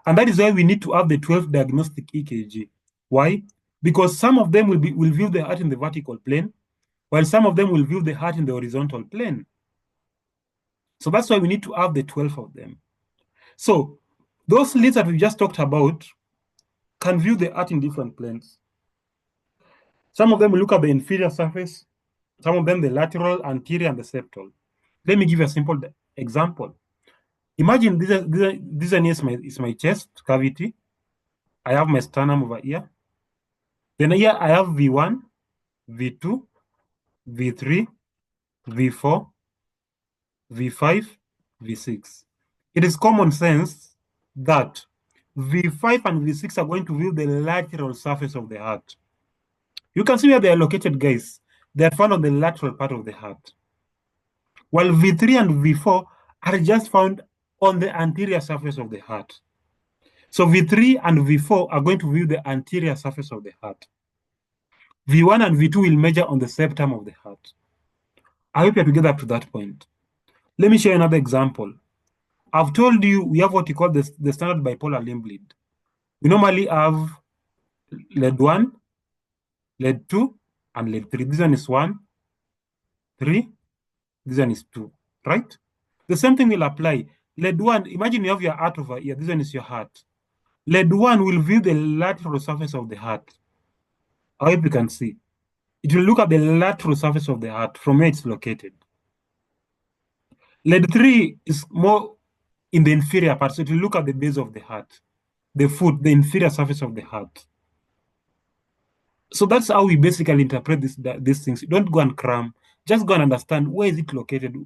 And that is why we need to have the 12 diagnostic EKG. Why? Because some of them will view the heart in the vertical plane, while some of them will view the heart in the horizontal plane. So that's why we need to have the 12 of them. So those leads that we just talked about can view the heart in different planes. Some of them will look at the inferior surface, some of them the lateral, anterior, and the septal. Let me give you a simple example. Imagine this is my chest cavity. I have my sternum over here. Then here I have V1, V2, V3, V4, V5, V6. It is common sense that V5 and V6 are going to view the lateral surface of the heart. You can see where they are located, guys. They are found on the lateral part of the heart. While V3 and V4 are just found on the anterior surface of the heart. So V3 and V4 are going to view the anterior surface of the heart. V1 and V2 will measure on the septum of the heart. I hope you're together up to that point. Let me show you another example. I've told you we have what you call the standard bipolar limb lead. We normally have lead 1, lead 2, and lead 3. This one is 1, 3, this one is 2, right? The same thing will apply. Lead 1, imagine you have your heart over here. This one is your heart. Lead 1 will view the lateral surface of the heart. I hope you can see. It will look at the lateral surface of the heart from where it's located. Lead 3 is more in the inferior part, so it will look at the base of the heart, the foot, the inferior surface of the heart. So that's how we basically interpret these things. Don't go and cram. Just go and understand where is it located.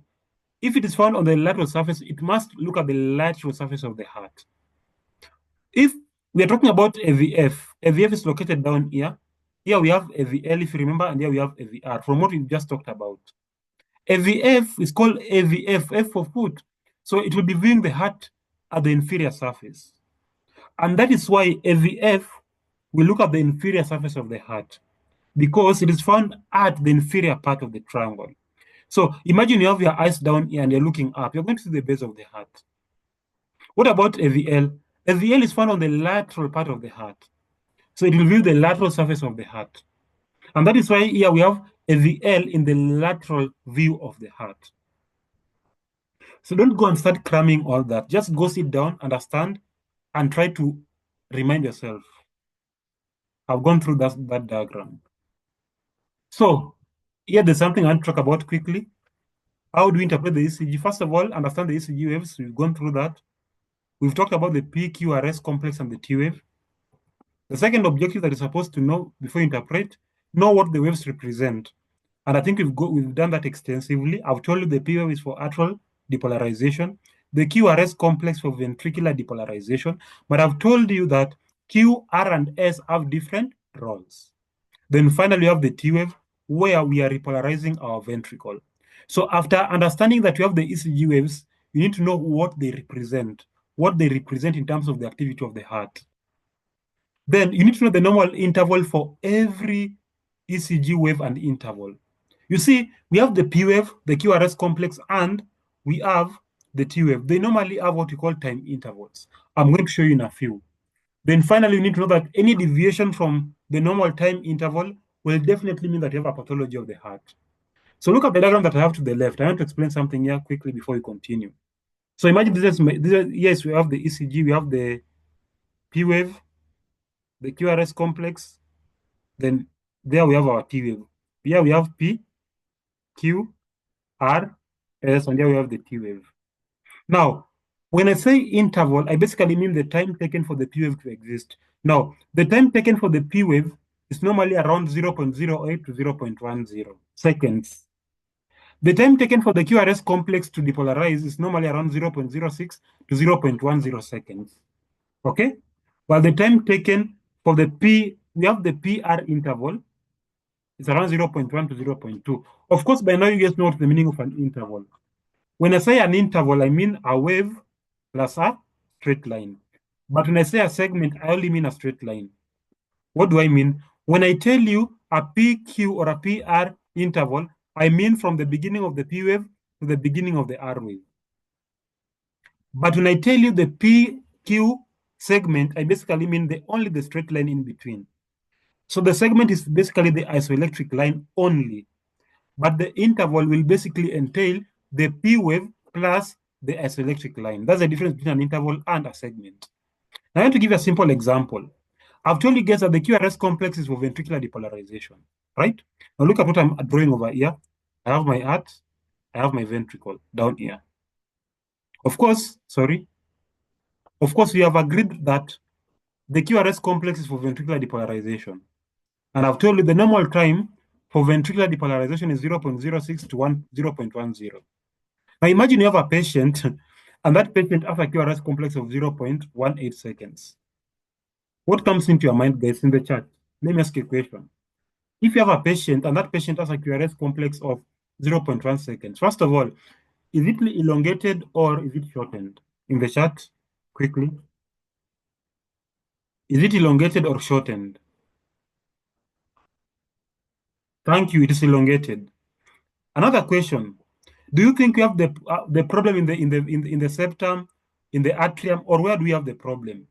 If it is found on the lateral surface, it must look at the lateral surface of the heart. If we are talking about AVF, AVF is located down here. Here we have AVL, if you remember, and here we have AVR, from what we just talked about. AVF is called AVF, F for foot. So it will be viewing the heart at the inferior surface. And that is why AVF will look at the inferior surface of the heart, because it is found at the inferior part of the triangle. So imagine you have your eyes down here and you're looking up. You're going to see the base of the heart. What about AVL? AVL is found on the lateral part of the heart. So it will view the lateral surface of the heart. And that is why here we have AVL in the lateral view of the heart. So don't go and start cramming all that. Just go sit down, understand, and try to remind yourself. I've gone through that diagram. So here there's something I want to talk about quickly. How do we interpret the ECG? First of all, understand the ECG waves. We've gone through that. We've talked about the PQRS complex and the T wave. The second objective that you're supposed to know before you interpret, know what the waves represent. And I think we've done that extensively. I've told you the P wave is for atrial depolarization, the QRS complex for ventricular depolarization, but I've told you that Q, R, and S have different roles. Then finally, we have the T wave, where we are repolarizing our ventricle. So after understanding that you have the ECG waves, you need to know what they represent in terms of the activity of the heart. Then you need to know the normal interval for every ECG wave and interval. You see, we have the P wave, the QRS complex, and we have the T wave. They normally have what we call time intervals. I'm going to show you in a few. Then finally, you need to know that any deviation from the normal time interval will definitely mean that you have a pathology of the heart. So look at the diagram that I have to the left. I want to explain something here quickly before we continue. So imagine yes, we have the ECG, we have the P wave, the QRS complex, then there we have our T wave. Here we have P, Q, R, S, and here we have the T wave. Now, when I say interval, I basically mean the time taken for the P wave to exist. Now, the time taken for the P wave is normally around 0.08 to 0.10 seconds. The time taken for the QRS complex to depolarize is normally around 0.06 to 0.10 seconds. Okay? While the time taken for the P, we have the PR interval, it's around 0.1 to 0.2. Of course, by now you guys know what the meaning of an interval. When I say an interval, I mean a wave plus a straight line. But when I say a segment, I only mean a straight line. What do I mean? When I tell you a PQ or a PR interval, I mean from the beginning of the P wave to the beginning of the R wave. But when I tell you the PQ segment, I basically mean only the straight line in between. So the segment is basically the isoelectric line only. But the interval will basically entail the P wave plus the isoelectric line. That's the difference between an interval and a segment. Now, I want to give you a simple example. I've told you guys that the QRS complex is for ventricular depolarization, right? Now look at what I'm drawing over here. I have my heart, I have my ventricle down here. Of course, we have agreed that the QRS complex is for ventricular depolarization. And I've told you the normal time for ventricular depolarization is 0.06 to 0.10. Now imagine you have a patient and that patient has a QRS complex of 0.18 seconds. What comes into your mind, guys, in the chat? Let me ask you a question. If you have a patient and that patient has a QRS complex of 0.1 seconds, first of all, is it elongated or is it shortened? In the chat, quickly. Is it elongated or shortened? Thank you, it is elongated. Another question. Do you think you have the problem in the septum, in the atrium, or where do we have the problem?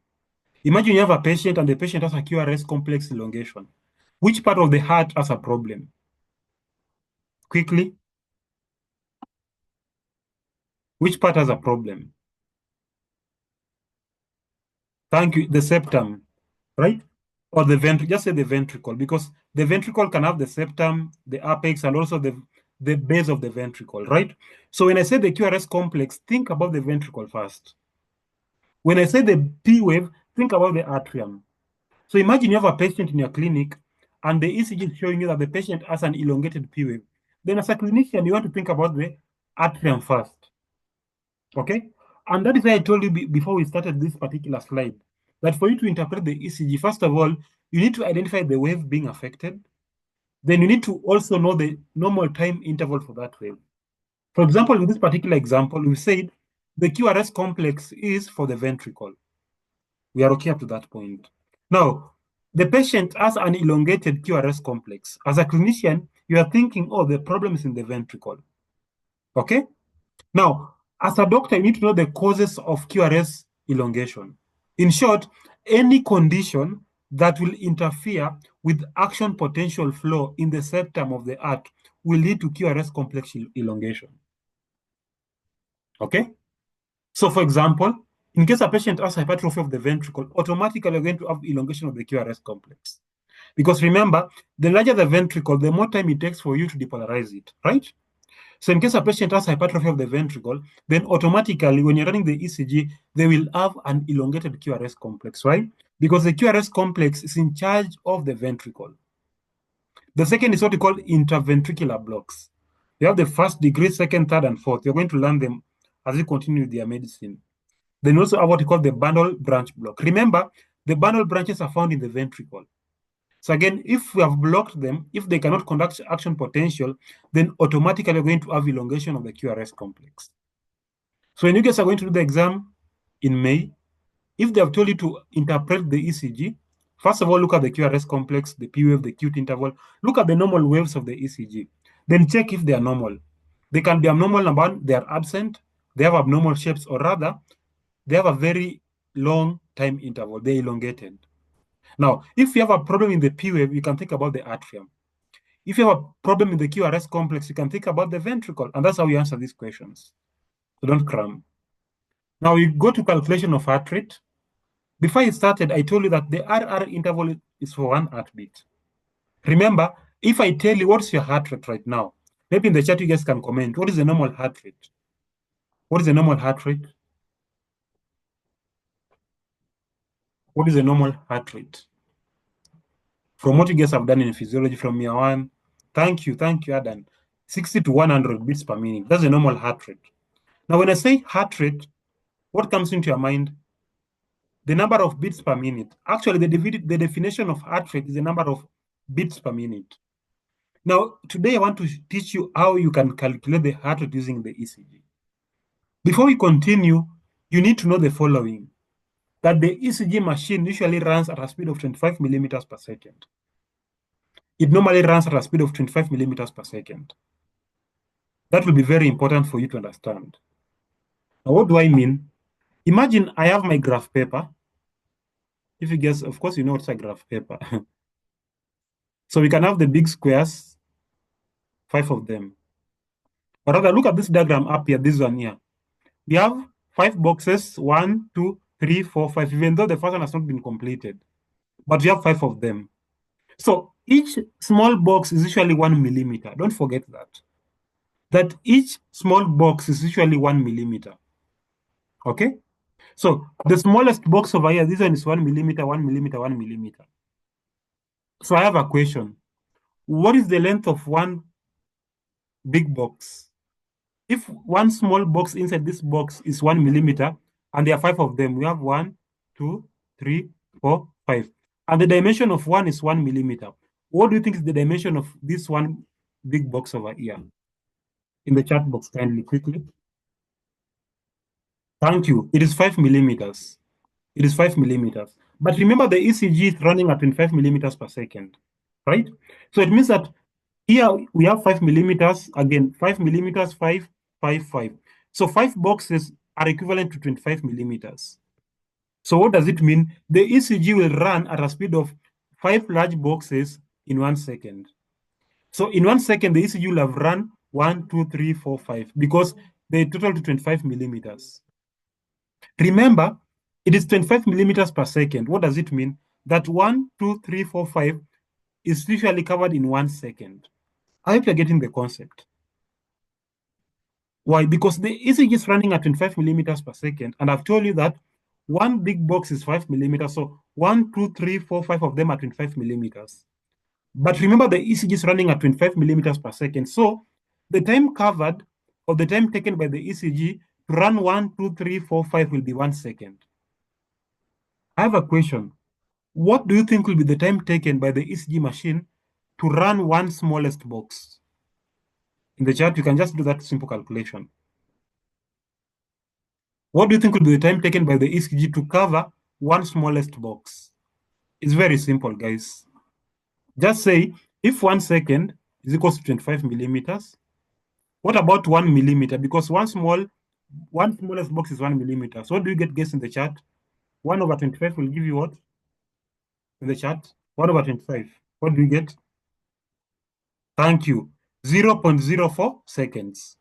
Imagine you have a patient and the patient has a QRS complex elongation. Which part of the heart has a problem? Quickly. Which part has a problem? Thank you. The septum, right? Or the ventricle, just say the ventricle, because the ventricle can have the septum, the apex, and also the base of the ventricle, right? So when I say the QRS complex, think about the ventricle first. When I say the P wave, think about the atrium. So imagine you have a patient in your clinic and the ECG is showing you that the patient has an elongated P wave. Then as a clinician, you want to think about the atrium first. Okay? And that is why I told you before we started this particular slide, that for you to interpret the ECG, first of all, you need to identify the wave being affected. Then you need to also know the normal time interval for that wave. For example, in this particular example, we said the QRS complex is for the ventricle. We are okay up to that point. Now, the patient has an elongated QRS complex. As a clinician, you are thinking, oh, the problem is in the ventricle. Okay? Now, as a doctor, you need to know the causes of QRS elongation. In short, any condition that will interfere with action potential flow in the septum of the heart will lead to QRS complex elongation. Okay? So, for example, in case a patient has hypertrophy of the ventricle, automatically you're going to have elongation of the QRS complex. Because remember, the larger the ventricle, the more time it takes for you to depolarize it, right? So in case a patient has hypertrophy of the ventricle, then automatically when you're running the ECG, they will have an elongated QRS complex, right? Because the QRS complex is in charge of the ventricle. The second is what we call interventricular blocks. You have the first degree, second, third, and fourth. You're going to learn them as you continue with their medicine. Then you also have what we call the bundle branch block. Remember, the bundle branches are found in the ventricle. So again, if we have blocked them, if they cannot conduct action potential, then automatically we're going to have elongation of the QRS complex. So when you guys are going to do the exam in May, if they have told you to interpret the ECG, first of all, look at the QRS complex, the P wave, the Q interval, look at the normal waves of the ECG, then check if they are normal. They can be abnormal, number one, they are absent, they have abnormal shapes, or rather, they have a very long time interval, they're elongated. Now, if you have a problem in the P wave, you can think about the atrium. If you have a problem in the QRS complex, you can think about the ventricle, and that's how you answer these questions. So don't cram. Now you go to calculation of heart rate. Before I started, I told you that the RR interval is for 1 heartbeat. Remember, if I tell you what's your heart rate right now, maybe in the chat you guys can comment, what is the normal heart rate? What is the normal heart rate? What is the normal heart rate? From what you guys have done in physiology from year 1, thank you, Adan. 60 to 100 beats per minute. That's the normal heart rate. Now, when I say heart rate, what comes into your mind? the number of beats per minute. Actually, the definition of heart rate is the number of beats per minute. Now, today I want to teach you how you can calculate the heart rate using the ECG. Before we continue, you need to know the following: that the ECG machine usually runs at a speed of 25 millimeters per second. It normally runs at a speed of 25 millimeters per second. That will be very important for you to understand. Now, what do I mean? Imagine I have my graph paper. If you guess, of course, you know what's a graph paper. So we can have the big squares, 5 of them. But rather, look at this diagram up here, this one here. We have 5 boxes, 1, 2, 3, 4, 5, even though the first one has not been completed. But we have 5 of them. So each small box is usually 1 millimeter. Don't forget that. That each small box is usually 1 millimeter. Okay? So the smallest box over here, this one is 1 millimeter, 1 millimeter, 1 millimeter. So I have a question. What is the length of one big box? If one small box inside this box is 1 millimeter, and there are 5 of them, we have 1, 2, 3, 4, 5. And the dimension of one is 1 millimeter. What do you think is the dimension of this one big box over here? In the chat box, kindly, quickly. Thank you. It is 5 millimeters. It is 5 millimeters. But remember, the ECG is running at 25 millimeters per second, right? So it means that here we have 5 millimeters, again, 5 millimeters, 5, 5, 5. So 5 boxes are equivalent to 25 millimeters. So what does it mean? The ECG will run at a speed of 5 large boxes in 1 second. So in 1 second, the ECG will have run 1, 2, 3, 4, 5, because they total to 25 millimeters. Remember, it is 25 millimeters per second. What does it mean? That 1, 2, 3, 4, 5 is usually covered in 1 second. I hope you're getting the concept. Why? Because the ECG is running at 25 millimeters per second, and I've told you that one big box is 5 millimeters. So 1, 2, 3, 4, 5 of them are 25 millimeters. But remember, the ECG is running at 25 millimeters per second. So the time covered, or the time taken by the ECG to run 1, 2, 3, 4, 5 will be 1 second. I have a question. What do you think will be the time taken by the ECG machine to run one smallest box? In the chat, you can just do that simple calculation. What do you think will be the time taken by the ECG to cover one smallest box? It's very simple, guys. Just say, if 1 second is equals to 25 millimeters, what about 1 millimeter? Because one smallest box is 1 millimeter. So what do you get, guess, in the chat? 1 over 25 will give you what? In the chat, 1 over 25. What do you get? Thank you. 0.04 seconds.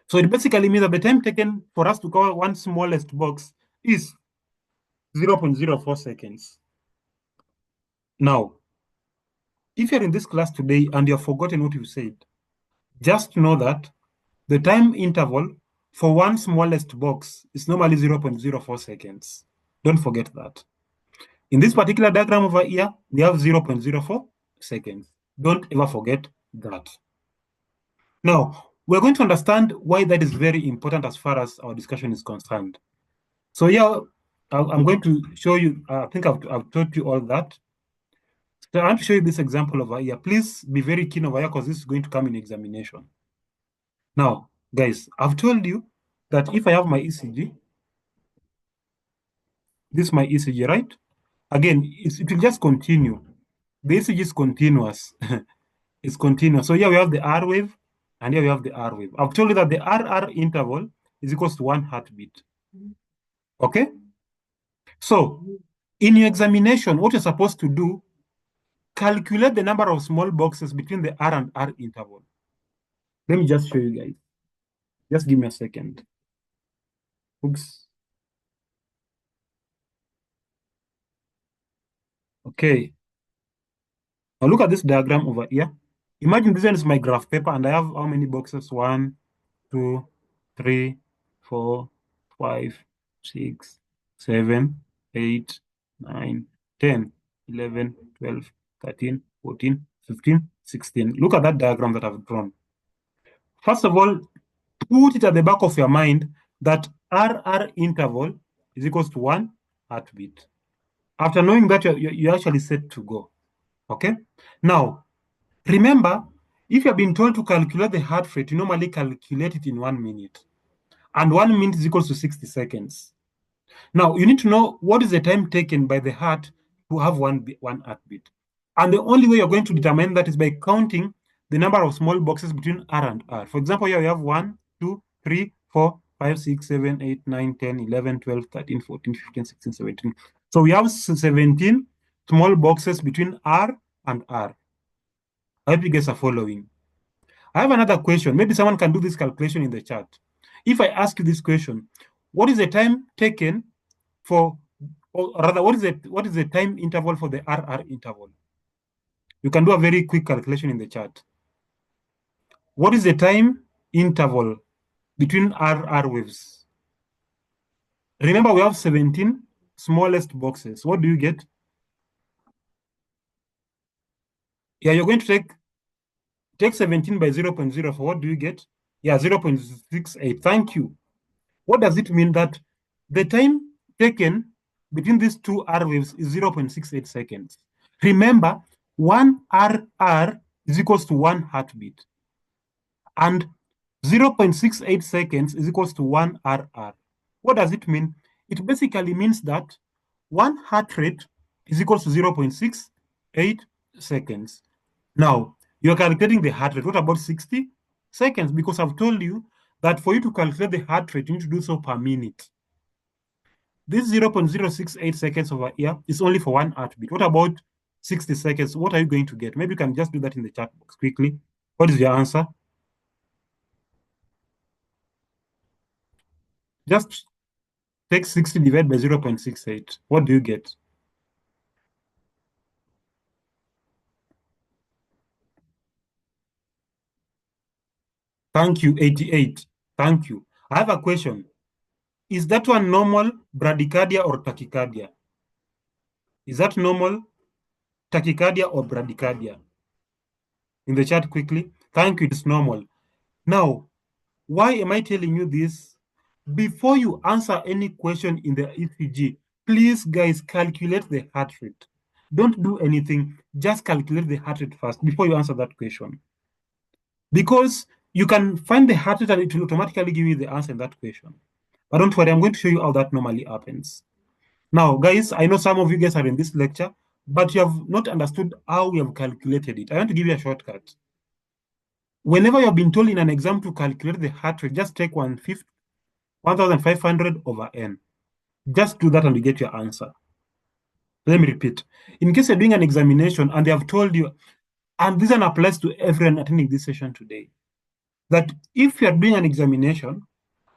So it basically means that the time taken for us to cover one smallest box is 0.04 seconds. Now, if you're in this class today and you've forgotten what you said, just know that the time interval for one smallest box is normally 0.04 seconds. Don't forget that. In this particular diagram over here, we have 0.04 seconds. Don't ever forget that. Now, we're going to understand why that is very important as far as our discussion is concerned. So yeah, I'm going to show you, I think I've taught you all that. So I want to show you this example over here. Please be very keen over here because this is going to come in examination. Now, guys, I've told you that if I have my ECG, this is my ECG, right? Again, it will just continue. The ECG is continuous. It's continuous. So here we have the R wave, and here we have the R wave. I've told you that the RR interval is equals to 1 heartbeat. Okay? So, in your examination, what you're supposed to do, calculate the number of small boxes between the R and R interval. Let me just show you guys. Just give me a second. Oops. Okay. Now look at this diagram over here. Imagine this one is my graph paper, and I have how many boxes? 1, 2, 3, 4, 5, 6, 7, 8, 9, 10, 11, 12, 13, 14, 15, 16. Look at that diagram that I've drawn. First of all, put it at the back of your mind that RR interval is equals to 1 heartbeat. After knowing that, you're actually set to go. Okay? Now, remember, if you've been told to calculate the heart rate, you normally calculate it in 1 minute. And 1 minute is equals to 60 seconds. Now, you need to know what is the time taken by the heart to have one heartbeat. And the only way you're going to determine that is by counting the number of small boxes between R and R. For example, here we have 1, 2, 3, 4, 5, 6, 7, 8, 9, 10, 11, 12, 13, 14, 15, 16, 17. So we have 17 small boxes between R and R. I hope you guys are following. I have another question. Maybe someone can do this calculation in the chat. If I ask you this question, what is the time taken for, or rather, what is the time interval for the RR interval? You can do a very quick calculation in the chat. What is the time interval between RR waves? Remember, we have 17 smallest boxes. What do you get? Yeah, you're going to take 17 by 0.04. What do you get? Yeah, 0.68. Thank you. What does it mean that the time taken between these two R waves is 0.68 seconds? Remember, one RR is equals to one heartbeat, and 0.68 seconds is equals to one RR. What does it mean? It basically means that one heart rate is equals to 0.68 seconds. Now, you're calculating the heart rate. What about 60 seconds? Because I've told you that for you to calculate the heart rate, you need to do so per minute. This 0.068 seconds over here is only for one heartbeat. What about 60 seconds? What are you going to get? Maybe you can just do that in the chat box quickly. What is your answer? Just take 60 divided by 0.68. What do you get? Thank you, 88. Thank you. I have a question. Is that one normal, bradycardia, or tachycardia? Is that normal, tachycardia, or bradycardia? In the chat quickly. Thank you, it's normal. Now, why am I telling you this? Before you answer any question in the ECG, please, guys, calculate the heart rate. Don't do anything. Just calculate the heart rate first before you answer that question. Because you can find the heart rate and it will automatically give you the answer in that question. But don't worry, I'm going to show you how that normally happens. Now, guys, I know some of you guys are in this lecture, but you have not understood how we have calculated it. I want to give you a shortcut. Whenever you have been told in an exam to calculate the heart rate, just take 1,500 over n. Just do that and you get your answer. Let me repeat. In case you're doing an examination and they have told you, and this one applies to everyone attending this session today, that if you are doing an examination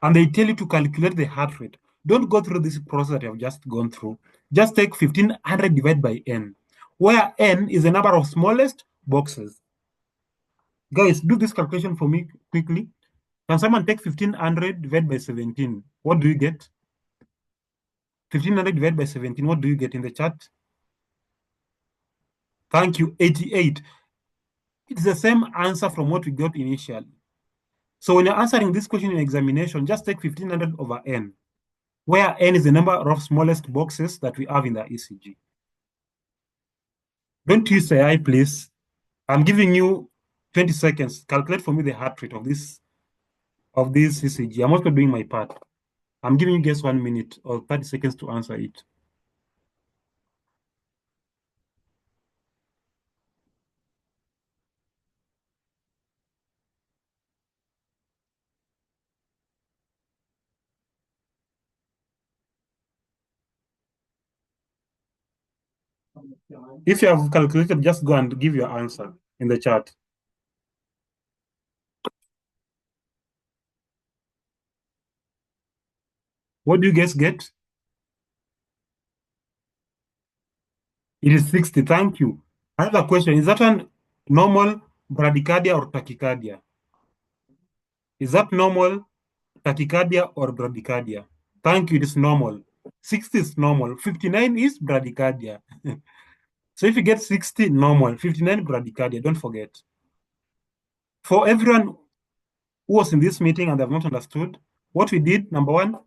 and they tell you to calculate the heart rate, don't go through this process that you have just gone through. Just take 1,500 divided by n, where n is the number of smallest boxes. Guys, do this calculation for me quickly. Can someone take 1,500 divided by 17? What do you get? 1,500 divided by 17, what do you get in the chat? Thank you, 88. It's the same answer from what we got initially. So when you're answering this question in examination, just take 1,500 over n, where n is the number of smallest boxes that we have in the ECG. Don't use AI, please. I'm giving you 20 seconds. Calculate for me the heart rate of this ECG. I'm also doing my part. I'm giving you guys 1 minute or 30 seconds to answer it. If you have calculated, just go and give your answer in the chat. What do you guys get? It is 60. Thank you. Another question. Is that one normal, bradycardia, or tachycardia? Is that normal, tachycardia, or bradycardia? Thank you. It is normal. 60 is normal. 59 is bradycardia. So if you get 60, normal. 59, bradycardia. Don't forget. For everyone who was in this meeting and have not understood, what we did, number one,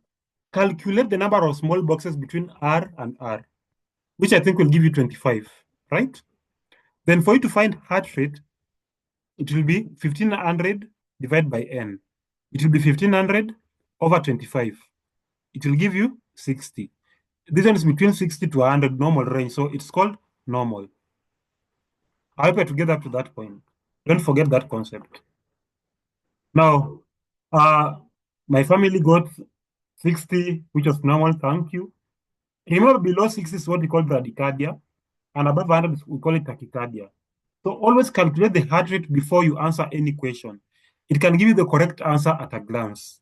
calculate the number of small boxes between R and R, which I think will give you 25, right? Then for you to find heart rate, it will be 1500 divided by N. It will be 1500 over 25. It will give you 60. This one is between 60 to 100 normal range, so it's called normal. I hope to get up to that point. Don't forget that concept. Now, my family got 60, which was normal. Thank you. Remember, below 60 is what we call bradycardia, and above 100 we call it tachycardia. So always calculate the heart rate before you answer any question. It can give you the correct answer at a glance.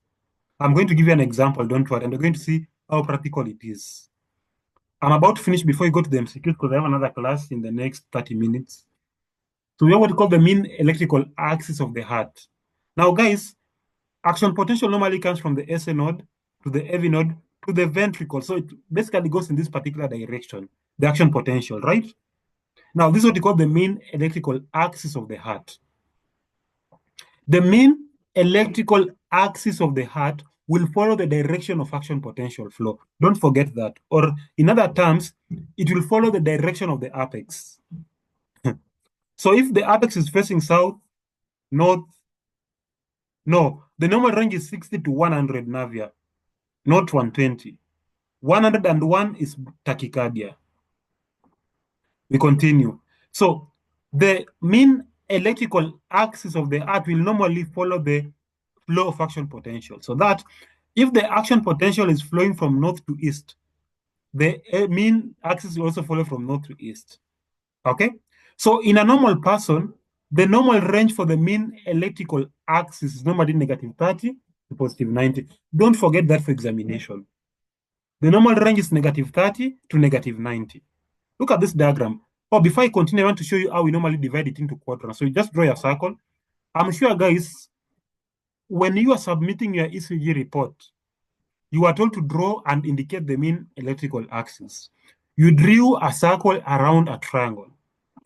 I'm going to give you an example, don't worry, and we're going to see how practical it is. I'm about to finish before you go to the MCQ because I have another class in the next 30 minutes. So we have what we call the mean electrical axis of the heart. Now, guys, action potential normally comes from the SA node to the AV node to the ventricle. So it basically goes in this particular direction, the action potential, right? Now, this is what we call the mean electrical axis of the heart. The mean electrical axis of the heart will follow the direction of action potential flow. Don't forget that. Or in other terms, it will follow the direction of the apex. So if the apex is facing south, north, no, the normal range is 60 to 100 Navia, not 120. 101 is tachycardia. We continue. So the mean electrical axis of the heart will normally follow the flow of action potential. So that if the action potential is flowing from north to east, the mean axis will also follow from north to east. Okay? So in a normal person, the normal range for the mean electrical axis is normally negative 30 to positive 90. Don't forget that for examination. The normal range is negative 30 to negative 90. Look at this diagram. Oh, before I continue, I want to show you how we normally divide it into quadrants. So you just draw your circle. I'm sure, guys, when you are submitting your ECG report, you are told to draw and indicate the mean electrical axis. You drew a circle around a triangle,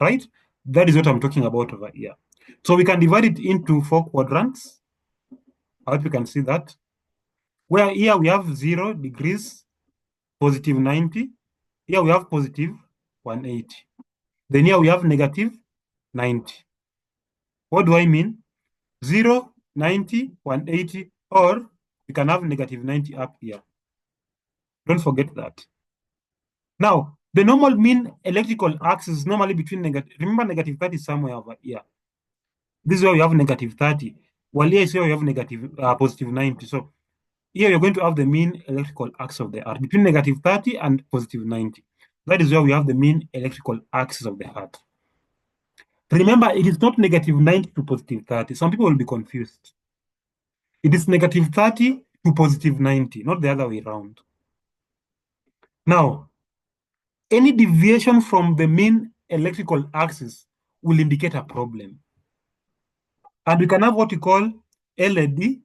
right? That is what I'm talking about over here. So we can divide it into 4 quadrants. I hope you can see that. Where here we have 0 degrees, positive 90. Here we have positive 180. Then here we have negative 90. What do I mean? 0, 90, 180, or you can have negative 90 up here. Don't forget that. Now, the normal mean electrical axis is normally between negative, remember negative 30 is somewhere over here. This is where we have negative 30. While here is where we have negative, positive 90. So here you're going to have the mean electrical axis of the earth between negative 30 and positive 90. That is where we have the mean electrical axis of the heart. Remember, it is not negative 90 to positive 30. Some people will be confused. It is negative 30 to positive 90, not the other way around. Now, any deviation from the mean electrical axis will indicate a problem. And we can have what we call LAD,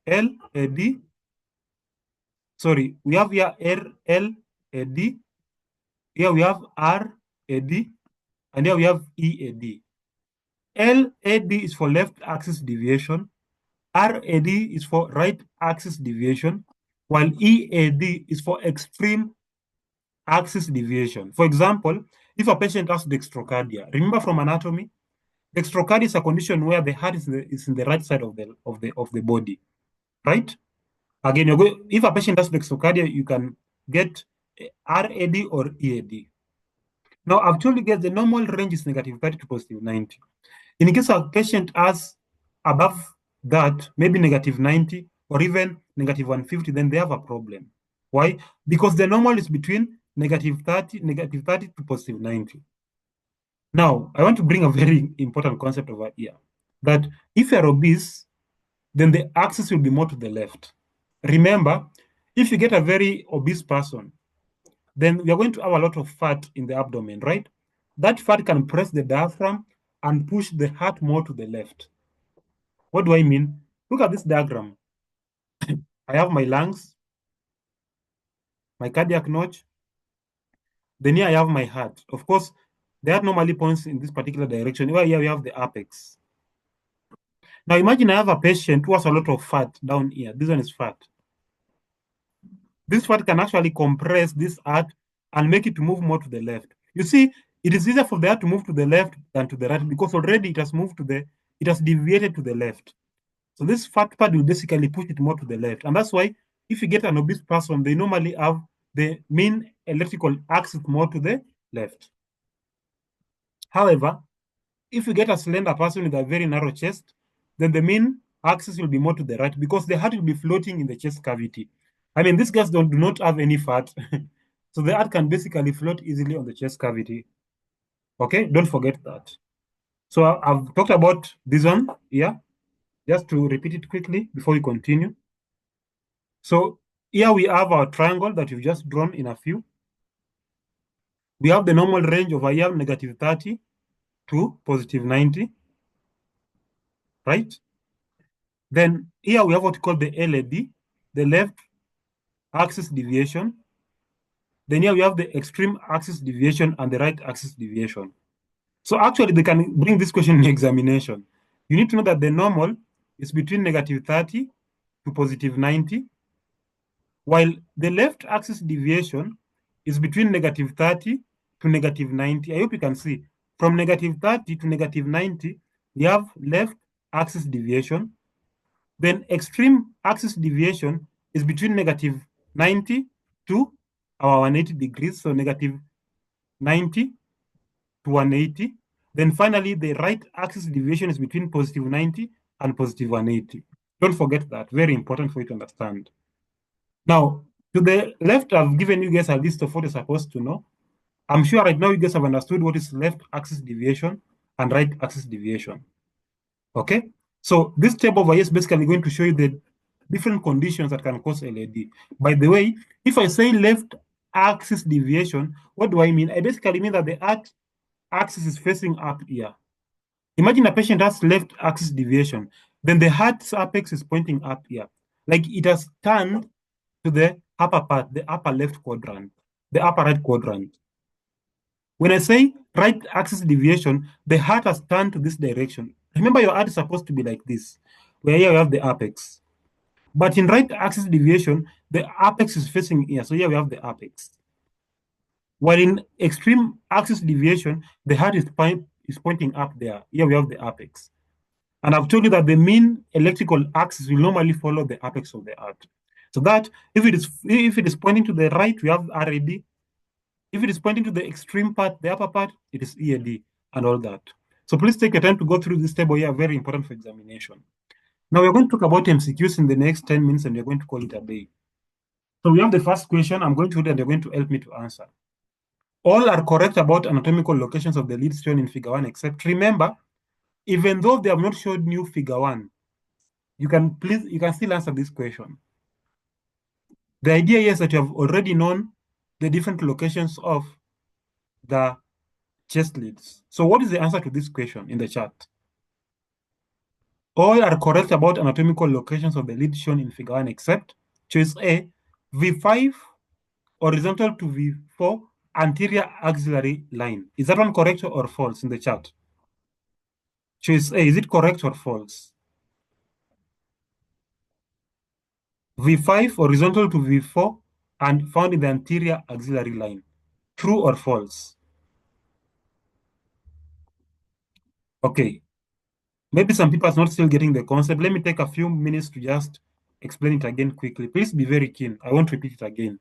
LAD. Sorry, we have here LAD. Here we have RAD, and here we have EAD. LAD is for left axis deviation. RAD is for right axis deviation, while EAD is for extreme axis deviation. For example, if a patient has dextrocardia, remember from anatomy, dextrocardia is a condition where the heart is in the right side of the body, right? Again, if a patient has dextrocardia, you can get RAD or EAD. Now, I've told you guys the normal range is negative 30 to positive 90. In case a patient has above that, maybe negative 90 or even negative 150, then they have a problem. Why? Because the normal is between negative 30 to positive 90. Now, I want to bring a very important concept over here, that if you're obese, then the axis will be more to the left. Remember, if you get a very obese person, then we are going to have a lot of fat in the abdomen, right? That fat can press the diaphragm and push the heart more to the left. What do I mean? Look at this diagram. I have my lungs, my cardiac notch, then here I have my heart. Of course, the heart normally points in this particular direction. Where here we have the apex. Now imagine I have a patient who has a lot of fat down here. This one is fat. this fat can actually compress this heart and make it to move more to the left. You see, it is easier for the heart to move to the left than to the right because already it has moved to the, it has deviated to the left. So this fat part will basically push it more to the left. And that's why if you get an obese person, they normally have the mean electrical axis more to the left. However, if you get a slender person with a very narrow chest, then the mean axis will be more to the right because the heart will be floating in the chest cavity. I mean, these guys do not have any fat. So the heart can basically float easily on the chest cavity. Okay, don't forget that. So I've talked about this one here, just to repeat it quickly before we continue. So here we have our triangle that we've just drawn in a few. We have the normal range over here, negative 30 to positive 90, right? Then here we have what we call the LAD, the left axis deviation. Then here we have the extreme axis deviation and the right axis deviation. So actually they can bring this question in examination. You need to know that the normal is between negative 30 to positive 90, while the left axis deviation is between negative 30 to negative 90. I hope you can see. From negative 30 to negative 90, we have left axis deviation. Then extreme axis deviation is between negative 90 to our 180 degrees, so negative 90 to 180. Then finally, the right axis deviation is between positive 90 and positive 180. Don't forget that, very important for you to understand. Now, to the left, I've given you guys a list of what you're supposed to know. I'm sure right now you guys have understood what is left axis deviation and right axis deviation. Okay? So this table over here is basically going to show you the different conditions that can cause LAD. By the way, if I say left axis deviation, what do I mean? I basically mean that the axis is facing up here. Imagine a patient has left axis deviation, then the heart's apex is pointing up here. Like it has turned to the upper part, the upper left quadrant, the upper right quadrant. When I say right axis deviation, the heart has turned to this direction. Remember, your heart is supposed to be like this, where here you have the apex. But in right axis deviation, the apex is facing here. So here we have the apex. While in extreme axis deviation, the heart is pointing up there. Here we have the apex. And I've told you that the mean electrical axis will normally follow the apex of the heart. So that if it is pointing to the right, we have RAD. If it is pointing to the extreme part, the upper part, it is EAD and all that. So please take your time to go through this table here, very important for examination. Now we're going to talk about MCQs in the next 10 minutes and we're going to call it a day. So we have the first question. I'm going to read and you're going to help me to answer. All are correct about anatomical locations of the leads shown in figure 1, except remember, even though they have not shown you figure 1, you can still answer this question. The idea here is that you have already known the different locations of the chest leads. So what is the answer to this question in the chart? All are correct about anatomical locations of the lead shown in figure 1 except choice A, V5 horizontal to V4 anterior axillary line. Is that one correct or false in the chart? Choice A, is it correct or false? V5 horizontal to V4 and found in the anterior axillary line. True or false? Okay. Maybe some people are not still getting the concept. Let me take a few minutes to just explain it again quickly. Please be very keen. I won't repeat it again.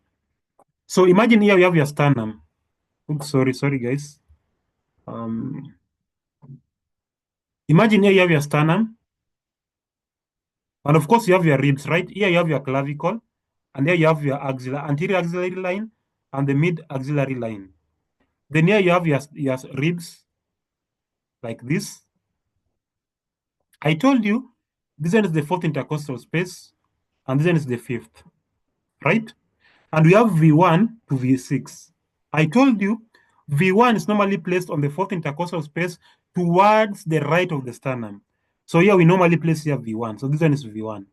So imagine here you have your sternum. Oops, sorry guys. Imagine here you have your sternum. And of course you have your ribs, right? Here you have your clavicle. And here you have your anterior axillary line and the mid axillary line. Then here you have your ribs like this. I told you this one is the fourth intercostal space and this one is the fifth, right? And we have V1 to V6. I told you V1 is normally placed on the fourth intercostal space towards the right of the sternum. So here we normally place here V1. So this one is V1.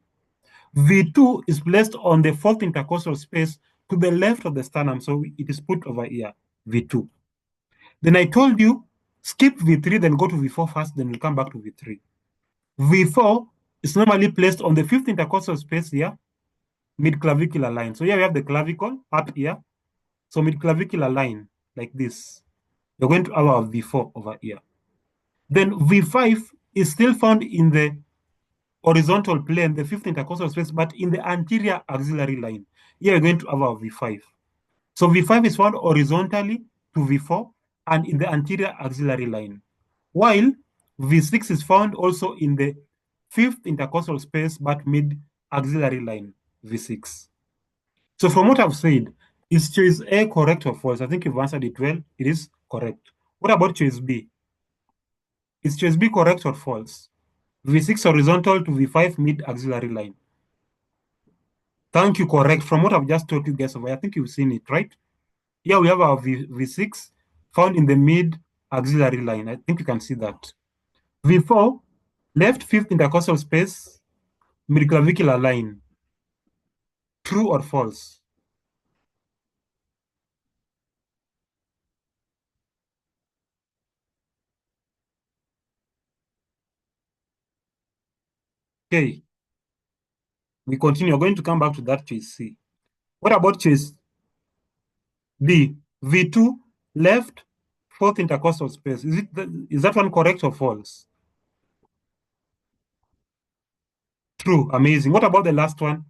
V2 is placed on the fourth intercostal space to the left of the sternum. So it is put over here, V2. Then I told you skip V3, then go to V4 first, then we'll come back to V3. V4 is normally placed on the fifth intercostal space here Mid-clavicular line. So here we have the clavicle up here. So mid-clavicular line, like this. You're going to have our V4 over here. Then V5 is still found in the horizontal plane, the fifth intercostal space, but in the anterior axillary line. Here we're going to have our V5. So V5 is found horizontally to V4 and in the anterior axillary line, while V6 is found also in the fifth intercostal space, but mid-axillary line, V6. So from what I've said, is choice A correct or false? I think you've answered it well. It is correct. What about choice B? Is choice B correct or false? V6 horizontal to V5 mid-axillary line. Thank you, correct. From what I've just told you guys over, I think you've seen it, right? Here we have our V6 found in the mid-axillary line. I think you can see that. V4, left fifth intercostal space, mid-clavicular line. True or false? Okay, we continue. We're going to come back to that choice C. What about choice B? V2, left fourth intercostal space. Is that one correct or false? True, amazing. What about the last one?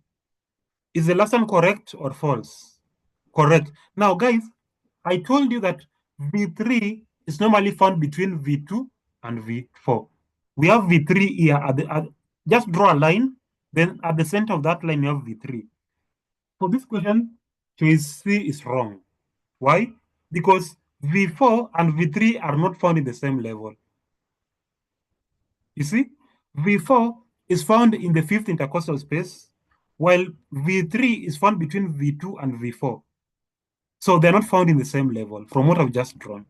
Is the last one correct or false? Correct. Now, guys, I told you that V3 is normally found between V2 and V4. We have V3 here just draw a line, then at the center of that line, you have V3. For this question, choice C is wrong. Why? Because V4 and V3 are not found in the same level. You see, V4 is found in the fifth intercostal space, while V3 is found between V2 and V4. So they're not found in the same level from what I've just drawn.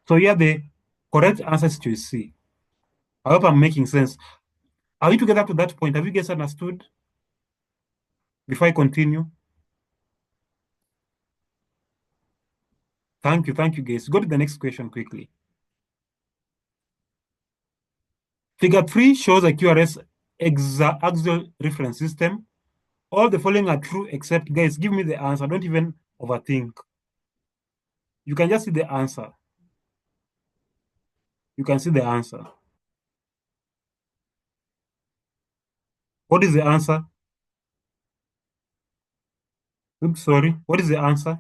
So here the correct answer is choice C. I hope I'm making sense. Are we together to that point? Have you guys understood? Before I continue. Thank you guys. Go to the next question quickly. Figure 3 shows a QRS axial reference system. All the following are true except, guys, give me the answer. Don't even overthink. You can just see the answer. You can see the answer. What is the answer? Oops, sorry. What is the answer?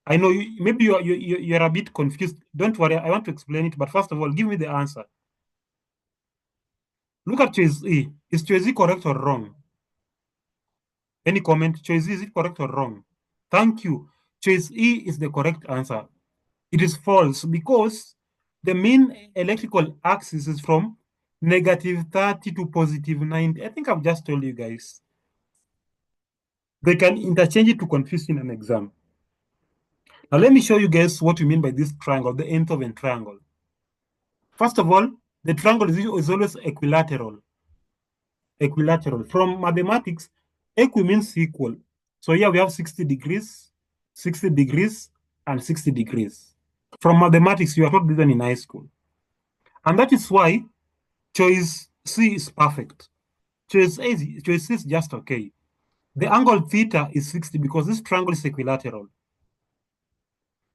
I know maybe you're a bit confused. Don't worry, I want to explain it. But first of all, give me the answer. Look at choice E. Is choice E correct or wrong? Any comment? Choice E, is it correct or wrong? Thank you. Choice E is the correct answer. It is false because the mean electrical axis is from -30 to +90. I think I've just told you guys. They can interchange it to confuse in an exam. Now let me show you guys what we mean by this triangle, the Einthoven triangle. First of all, the triangle is always equilateral. Equilateral. From mathematics, equi means equal. So here we have 60 degrees, 60 degrees, and 60 degrees. From mathematics, you are taught this in high school. And that is why choice C is perfect. Choice C is just okay. The angle theta is 60 because this triangle is equilateral.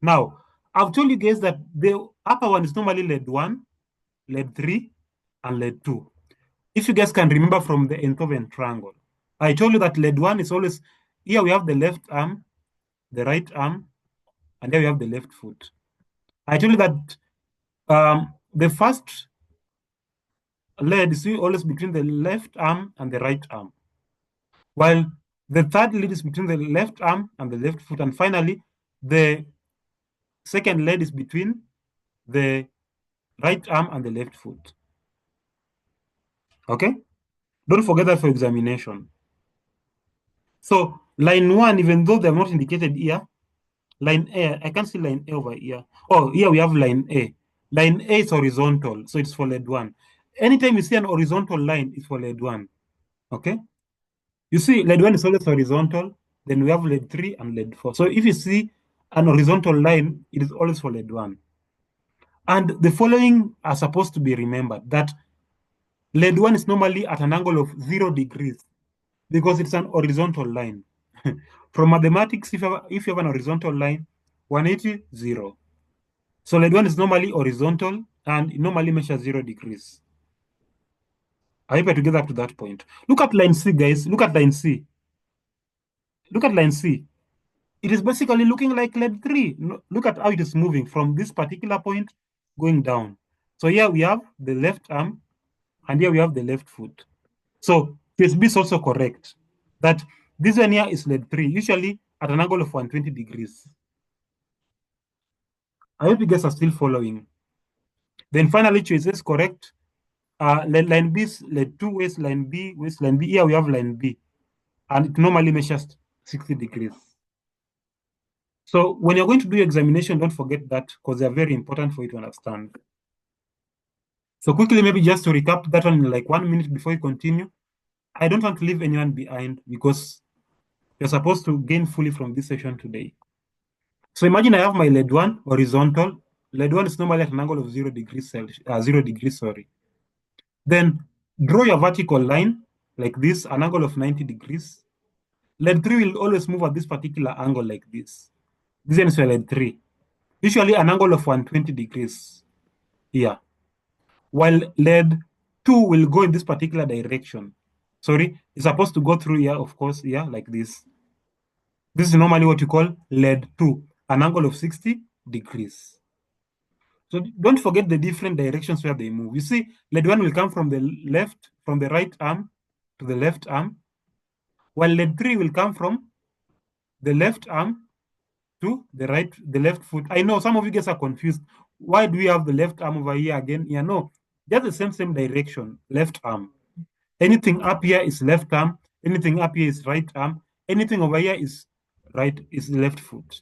Now, I've told you guys that the upper one is normally lead 1, lead 3, and lead 2. If you guys can remember from the Einthoven triangle, I told you that lead 1 is always, here we have the left arm, the right arm, and there we have the left foot. I told you that the first lead is always between the left arm and the right arm, while the third lead is between the left arm and the left foot, and finally, the second lead is between the right arm and the left foot. Okay? Don't forget that for examination. So line 1, even though they're not indicated here, line A, I can't see line A over here. Oh, here we have line A. Line A is horizontal, so it's for lead 1. Anytime you see an horizontal line, it's for lead 1. Okay? You see, lead 1 is always horizontal, then we have lead 3 and lead 4. So if you see an horizontal line, it is always for lead 1. And the following are supposed to be remembered, that lead 1 is normally at an angle of 0 degrees. because it's an horizontal line. From mathematics, if you have an horizontal line, 180, 0. So lead 1 is normally horizontal and it normally measures 0 degrees. I hope I to get up to that point. Look at line C, guys. Look at line C. Look at line C. It is basically looking like lead 3. Look at how it is moving from this particular point going down. So here we have the left arm and here we have the left foot. So phase B is also correct that this one here is lead 3, usually at an angle of 120 degrees. I hope you guys are still following. Then finally, choice is correct. Line B is lead 2 waist, line B waist, line B. Here we have line B, and it normally measures 60 degrees. So when you're going to do your examination, don't forget that because they're very important for you to understand. So quickly, maybe just to recap that one in like 1 minute before you continue. I don't want to leave anyone behind because you're supposed to gain fully from this session today. So imagine I have my lead 1 horizontal. Lead 1 is normally at an angle of 0 degrees Celsius, 0 degrees, sorry. Then draw your vertical line like this, an angle of 90 degrees. Lead 3 will always move at this particular angle like this. This is lead 3. Usually an angle of 120 degrees here. While lead 2 will go in this particular direction. Sorry, it's supposed to go through here, of course, here, like this. This is normally what you call lead 2, an angle of 60 degrees. So don't forget the different directions where they move. You see, lead 1 will come from the left, from the right arm to the left arm, while lead 3 will come from the left arm to the left foot. I know some of you guys are confused. Why do we have the left arm over here again? Yeah, no, just the same direction, left arm. Anything up here is left arm. Anything up here is right arm. Anything over here is left foot.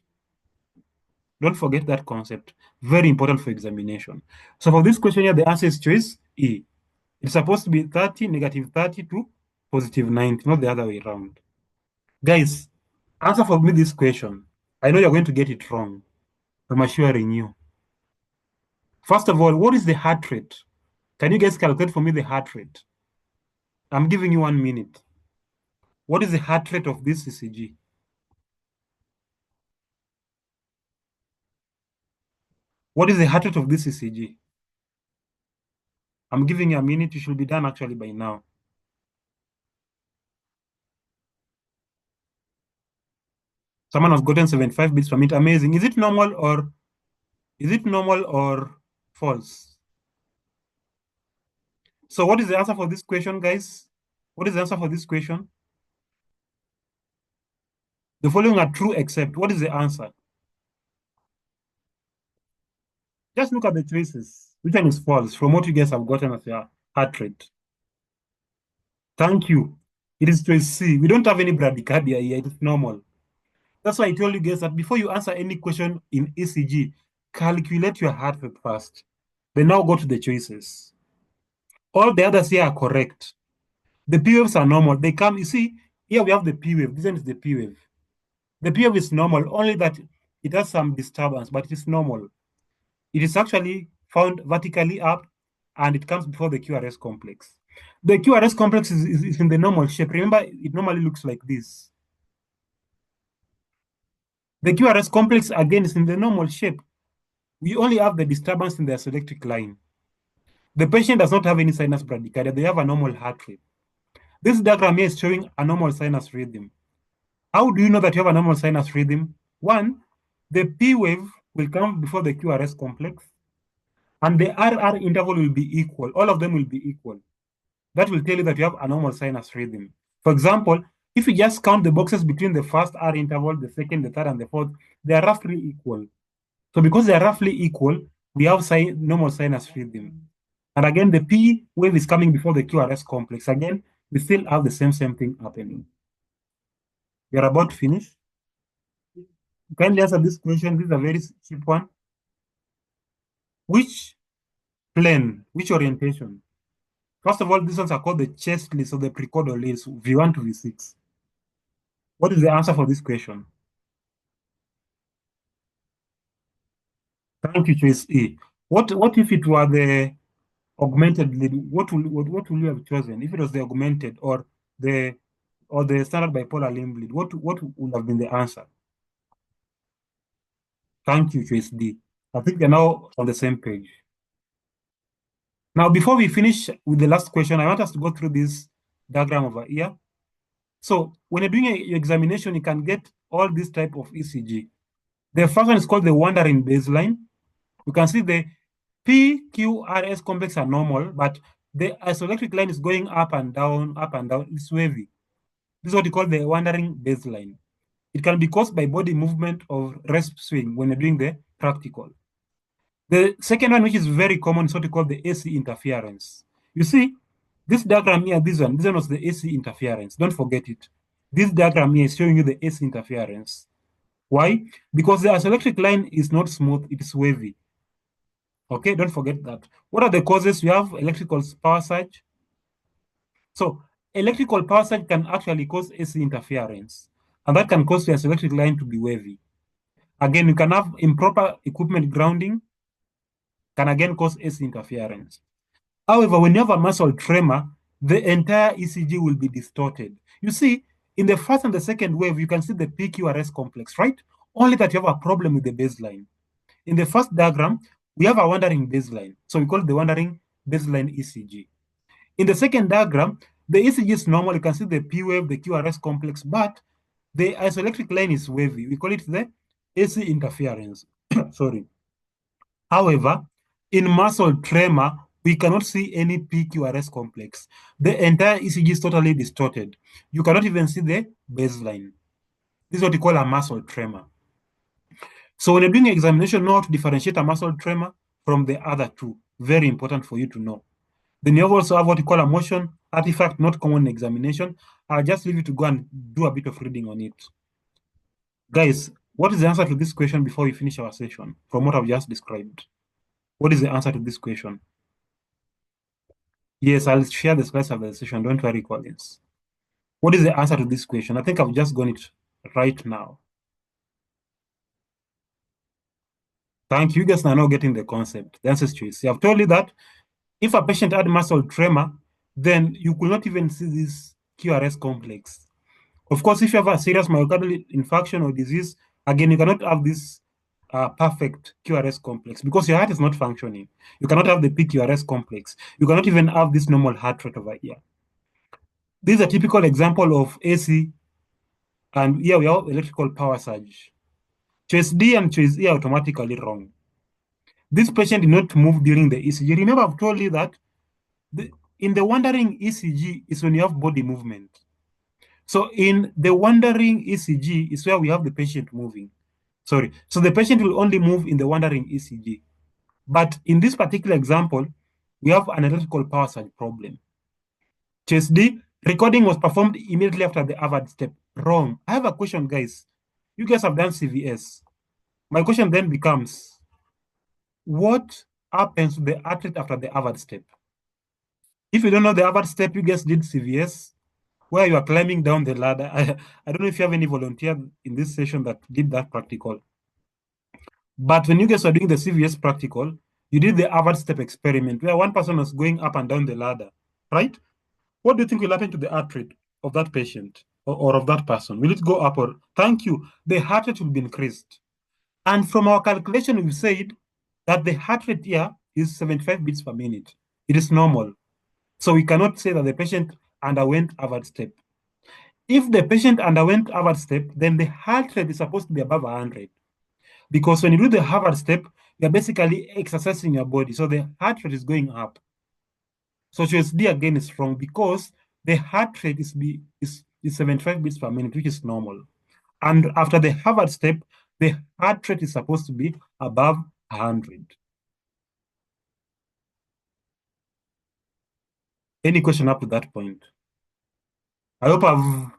Don't forget that concept. Very important for examination. So for this question here, the answer is choice E. It's supposed to be 30, negative 30 to positive 90, not the other way around. Guys, answer for me this question. I know you're going to get it wrong. I'm assuring you. First of all, what is the heart rate? Can you guys calculate for me the heart rate? I'm giving you 1 minute. What is the heart rate of this ECG? What is the heart rate of this ECG? I'm giving you a minute. You should be done actually by now. Someone has gotten 75 beats per minute. Amazing. Is it normal or false? So what is the answer for this question, guys? What is the answer for this question? The following are true except. What is the answer? Just look at the choices. Which one is false from what you guys have gotten as your heart rate? Thank you. It is choice C. We don't have any bradycardia here. It is normal. That's why I told you guys that before you answer any question in ECG, calculate your heart rate first. Then now go to the choices. All the others here are correct. The P waves are normal. They come, you see, here we have the P wave. This one is the P wave. The P wave is normal, only that it has some disturbance, but it is normal. It is actually found vertically up and it comes before the QRS complex. The QRS complex is in the normal shape. Remember, it normally looks like this. The QRS complex, again, is in the normal shape. We only have the disturbance in the isoelectric line. The patient does not have any sinus bradycardia. They have a normal heart rate. This diagram here is showing a normal sinus rhythm. How do you know that you have a normal sinus rhythm? One, the P wave will come before the QRS complex, and the RR interval will be equal. All of them will be equal. That will tell you that you have a normal sinus rhythm. For example, if you just count the boxes between the first R interval, the second, the third, and the fourth, they are roughly equal. So because they are roughly equal, we have normal sinus rhythm. And again, the P wave is coming before the QRS complex. Again, we still have the same thing happening. We are about to finish. Kindly answer this question. This is a very cheap one. Which plane, which orientation? First of all, these ones are called the chest leads or the precaudal leads, V1 to V6. What is the answer for this question? Thank you, choice A. What if it were the augmented lead? What will you have chosen? If it was the augmented or the or the standard bipolar limb bleed, what would have been the answer? Thank you, choice D. I think we're now on the same page. Now, before we finish with the last question, I want us to go through this diagram over here. So when you're doing your examination, you can get all this type of ECG. The first one is called the wandering baseline. You can see the PQRS complex are normal, but the isoelectric line is going up and down, up and down. It's wavy. This is what you call the wandering baseline. It can be caused by body movement or rest swing when you're doing the practical. The second one, which is very common, is what we call the AC interference. You see, this diagram here, this one was the AC interference. Don't forget it. This diagram here is showing you the AC interference. Why? Because the isoelectric line is not smooth, it is wavy. Okay, don't forget that. What are the causes? We have electrical power surge. So electrical power surge can actually cause AC interference, and that can cause the isoelectric line to be wavy. Again, you can have improper equipment grounding, can again cause AC interference. However, when you have a muscle tremor, the entire ECG will be distorted. You see, in the first and the second wave, you can see the PQRS complex, right? Only that you have a problem with the baseline. In the first diagram, we have a wandering baseline. So we call it the wandering baseline ECG. In the second diagram, the ECG is normal. You can see the P wave, the QRS complex, but the isoelectric line is wavy. We call it the AC interference. Sorry. However, in muscle tremor, we cannot see any PQRS complex. The entire ECG is totally distorted. You cannot even see the baseline. This is what we call a muscle tremor. So when you're doing an examination, know how to differentiate a muscle tremor from the other two. Very important for you to know. Then you also have what we call a motion artifact, not common in examination. I'll just leave you to go and do a bit of reading on it. Guys, what is the answer to this question before we finish our session from what I've just described? What is the answer to this question? Yes, I'll share the slides of the session. Don't worry, Collins. What is the answer to this question? I think I've just got it right now. Thank you. You guys are now getting the concept. The answer is choice. I've told you that if a patient had muscle tremor, then you could not even see this QRS complex. Of course, if you have a serious myocardial infarction or disease, again, you cannot have this perfect QRS complex because your heart is not functioning. You cannot have the PQRS complex. You cannot even have this normal heart rate over here. This is a typical example of AC, and here we have electrical power surge. Choice D and choice E are automatically wrong. This patient did not move during the ECG. Remember, I've told you that in the wandering ECG is when you have body movement. So in the wandering ECG is where we have the patient moving. Sorry. So the patient will only move in the wandering ECG. But in this particular example, we have an electrical power surge problem. Choice D, recording was performed immediately after the AVAD step. Wrong. I have a question, guys. You guys have done CVS. My question then becomes, what happens to the athlete after the AVAD step? If you don't know the AVAD step, you guys did CVS, where you are climbing down the ladder. I don't know if you have any volunteer in this session that did that practical. But when you guys are doing the CVS practical, you did the AVAD step experiment, where one person was going up and down the ladder, right? What do you think will happen to the heart rate of that patient or of that person? Will it go up or? Thank you. The heart rate will be increased. And from our calculation, we said that the heart rate here is 75 beats per minute. It is normal. So we cannot say that the patient underwent AVAD step. If the patient underwent AVAD step, then the heart rate is supposed to be above 100. Because when you do the AVAD step, you're basically exercising your body. So the heart rate is going up. So choice D again is wrong because the heart rate is 75 beats per minute, which is normal. And after the AVAD step, the heart rate is supposed to be above 100. Any question up to that point? I hope I've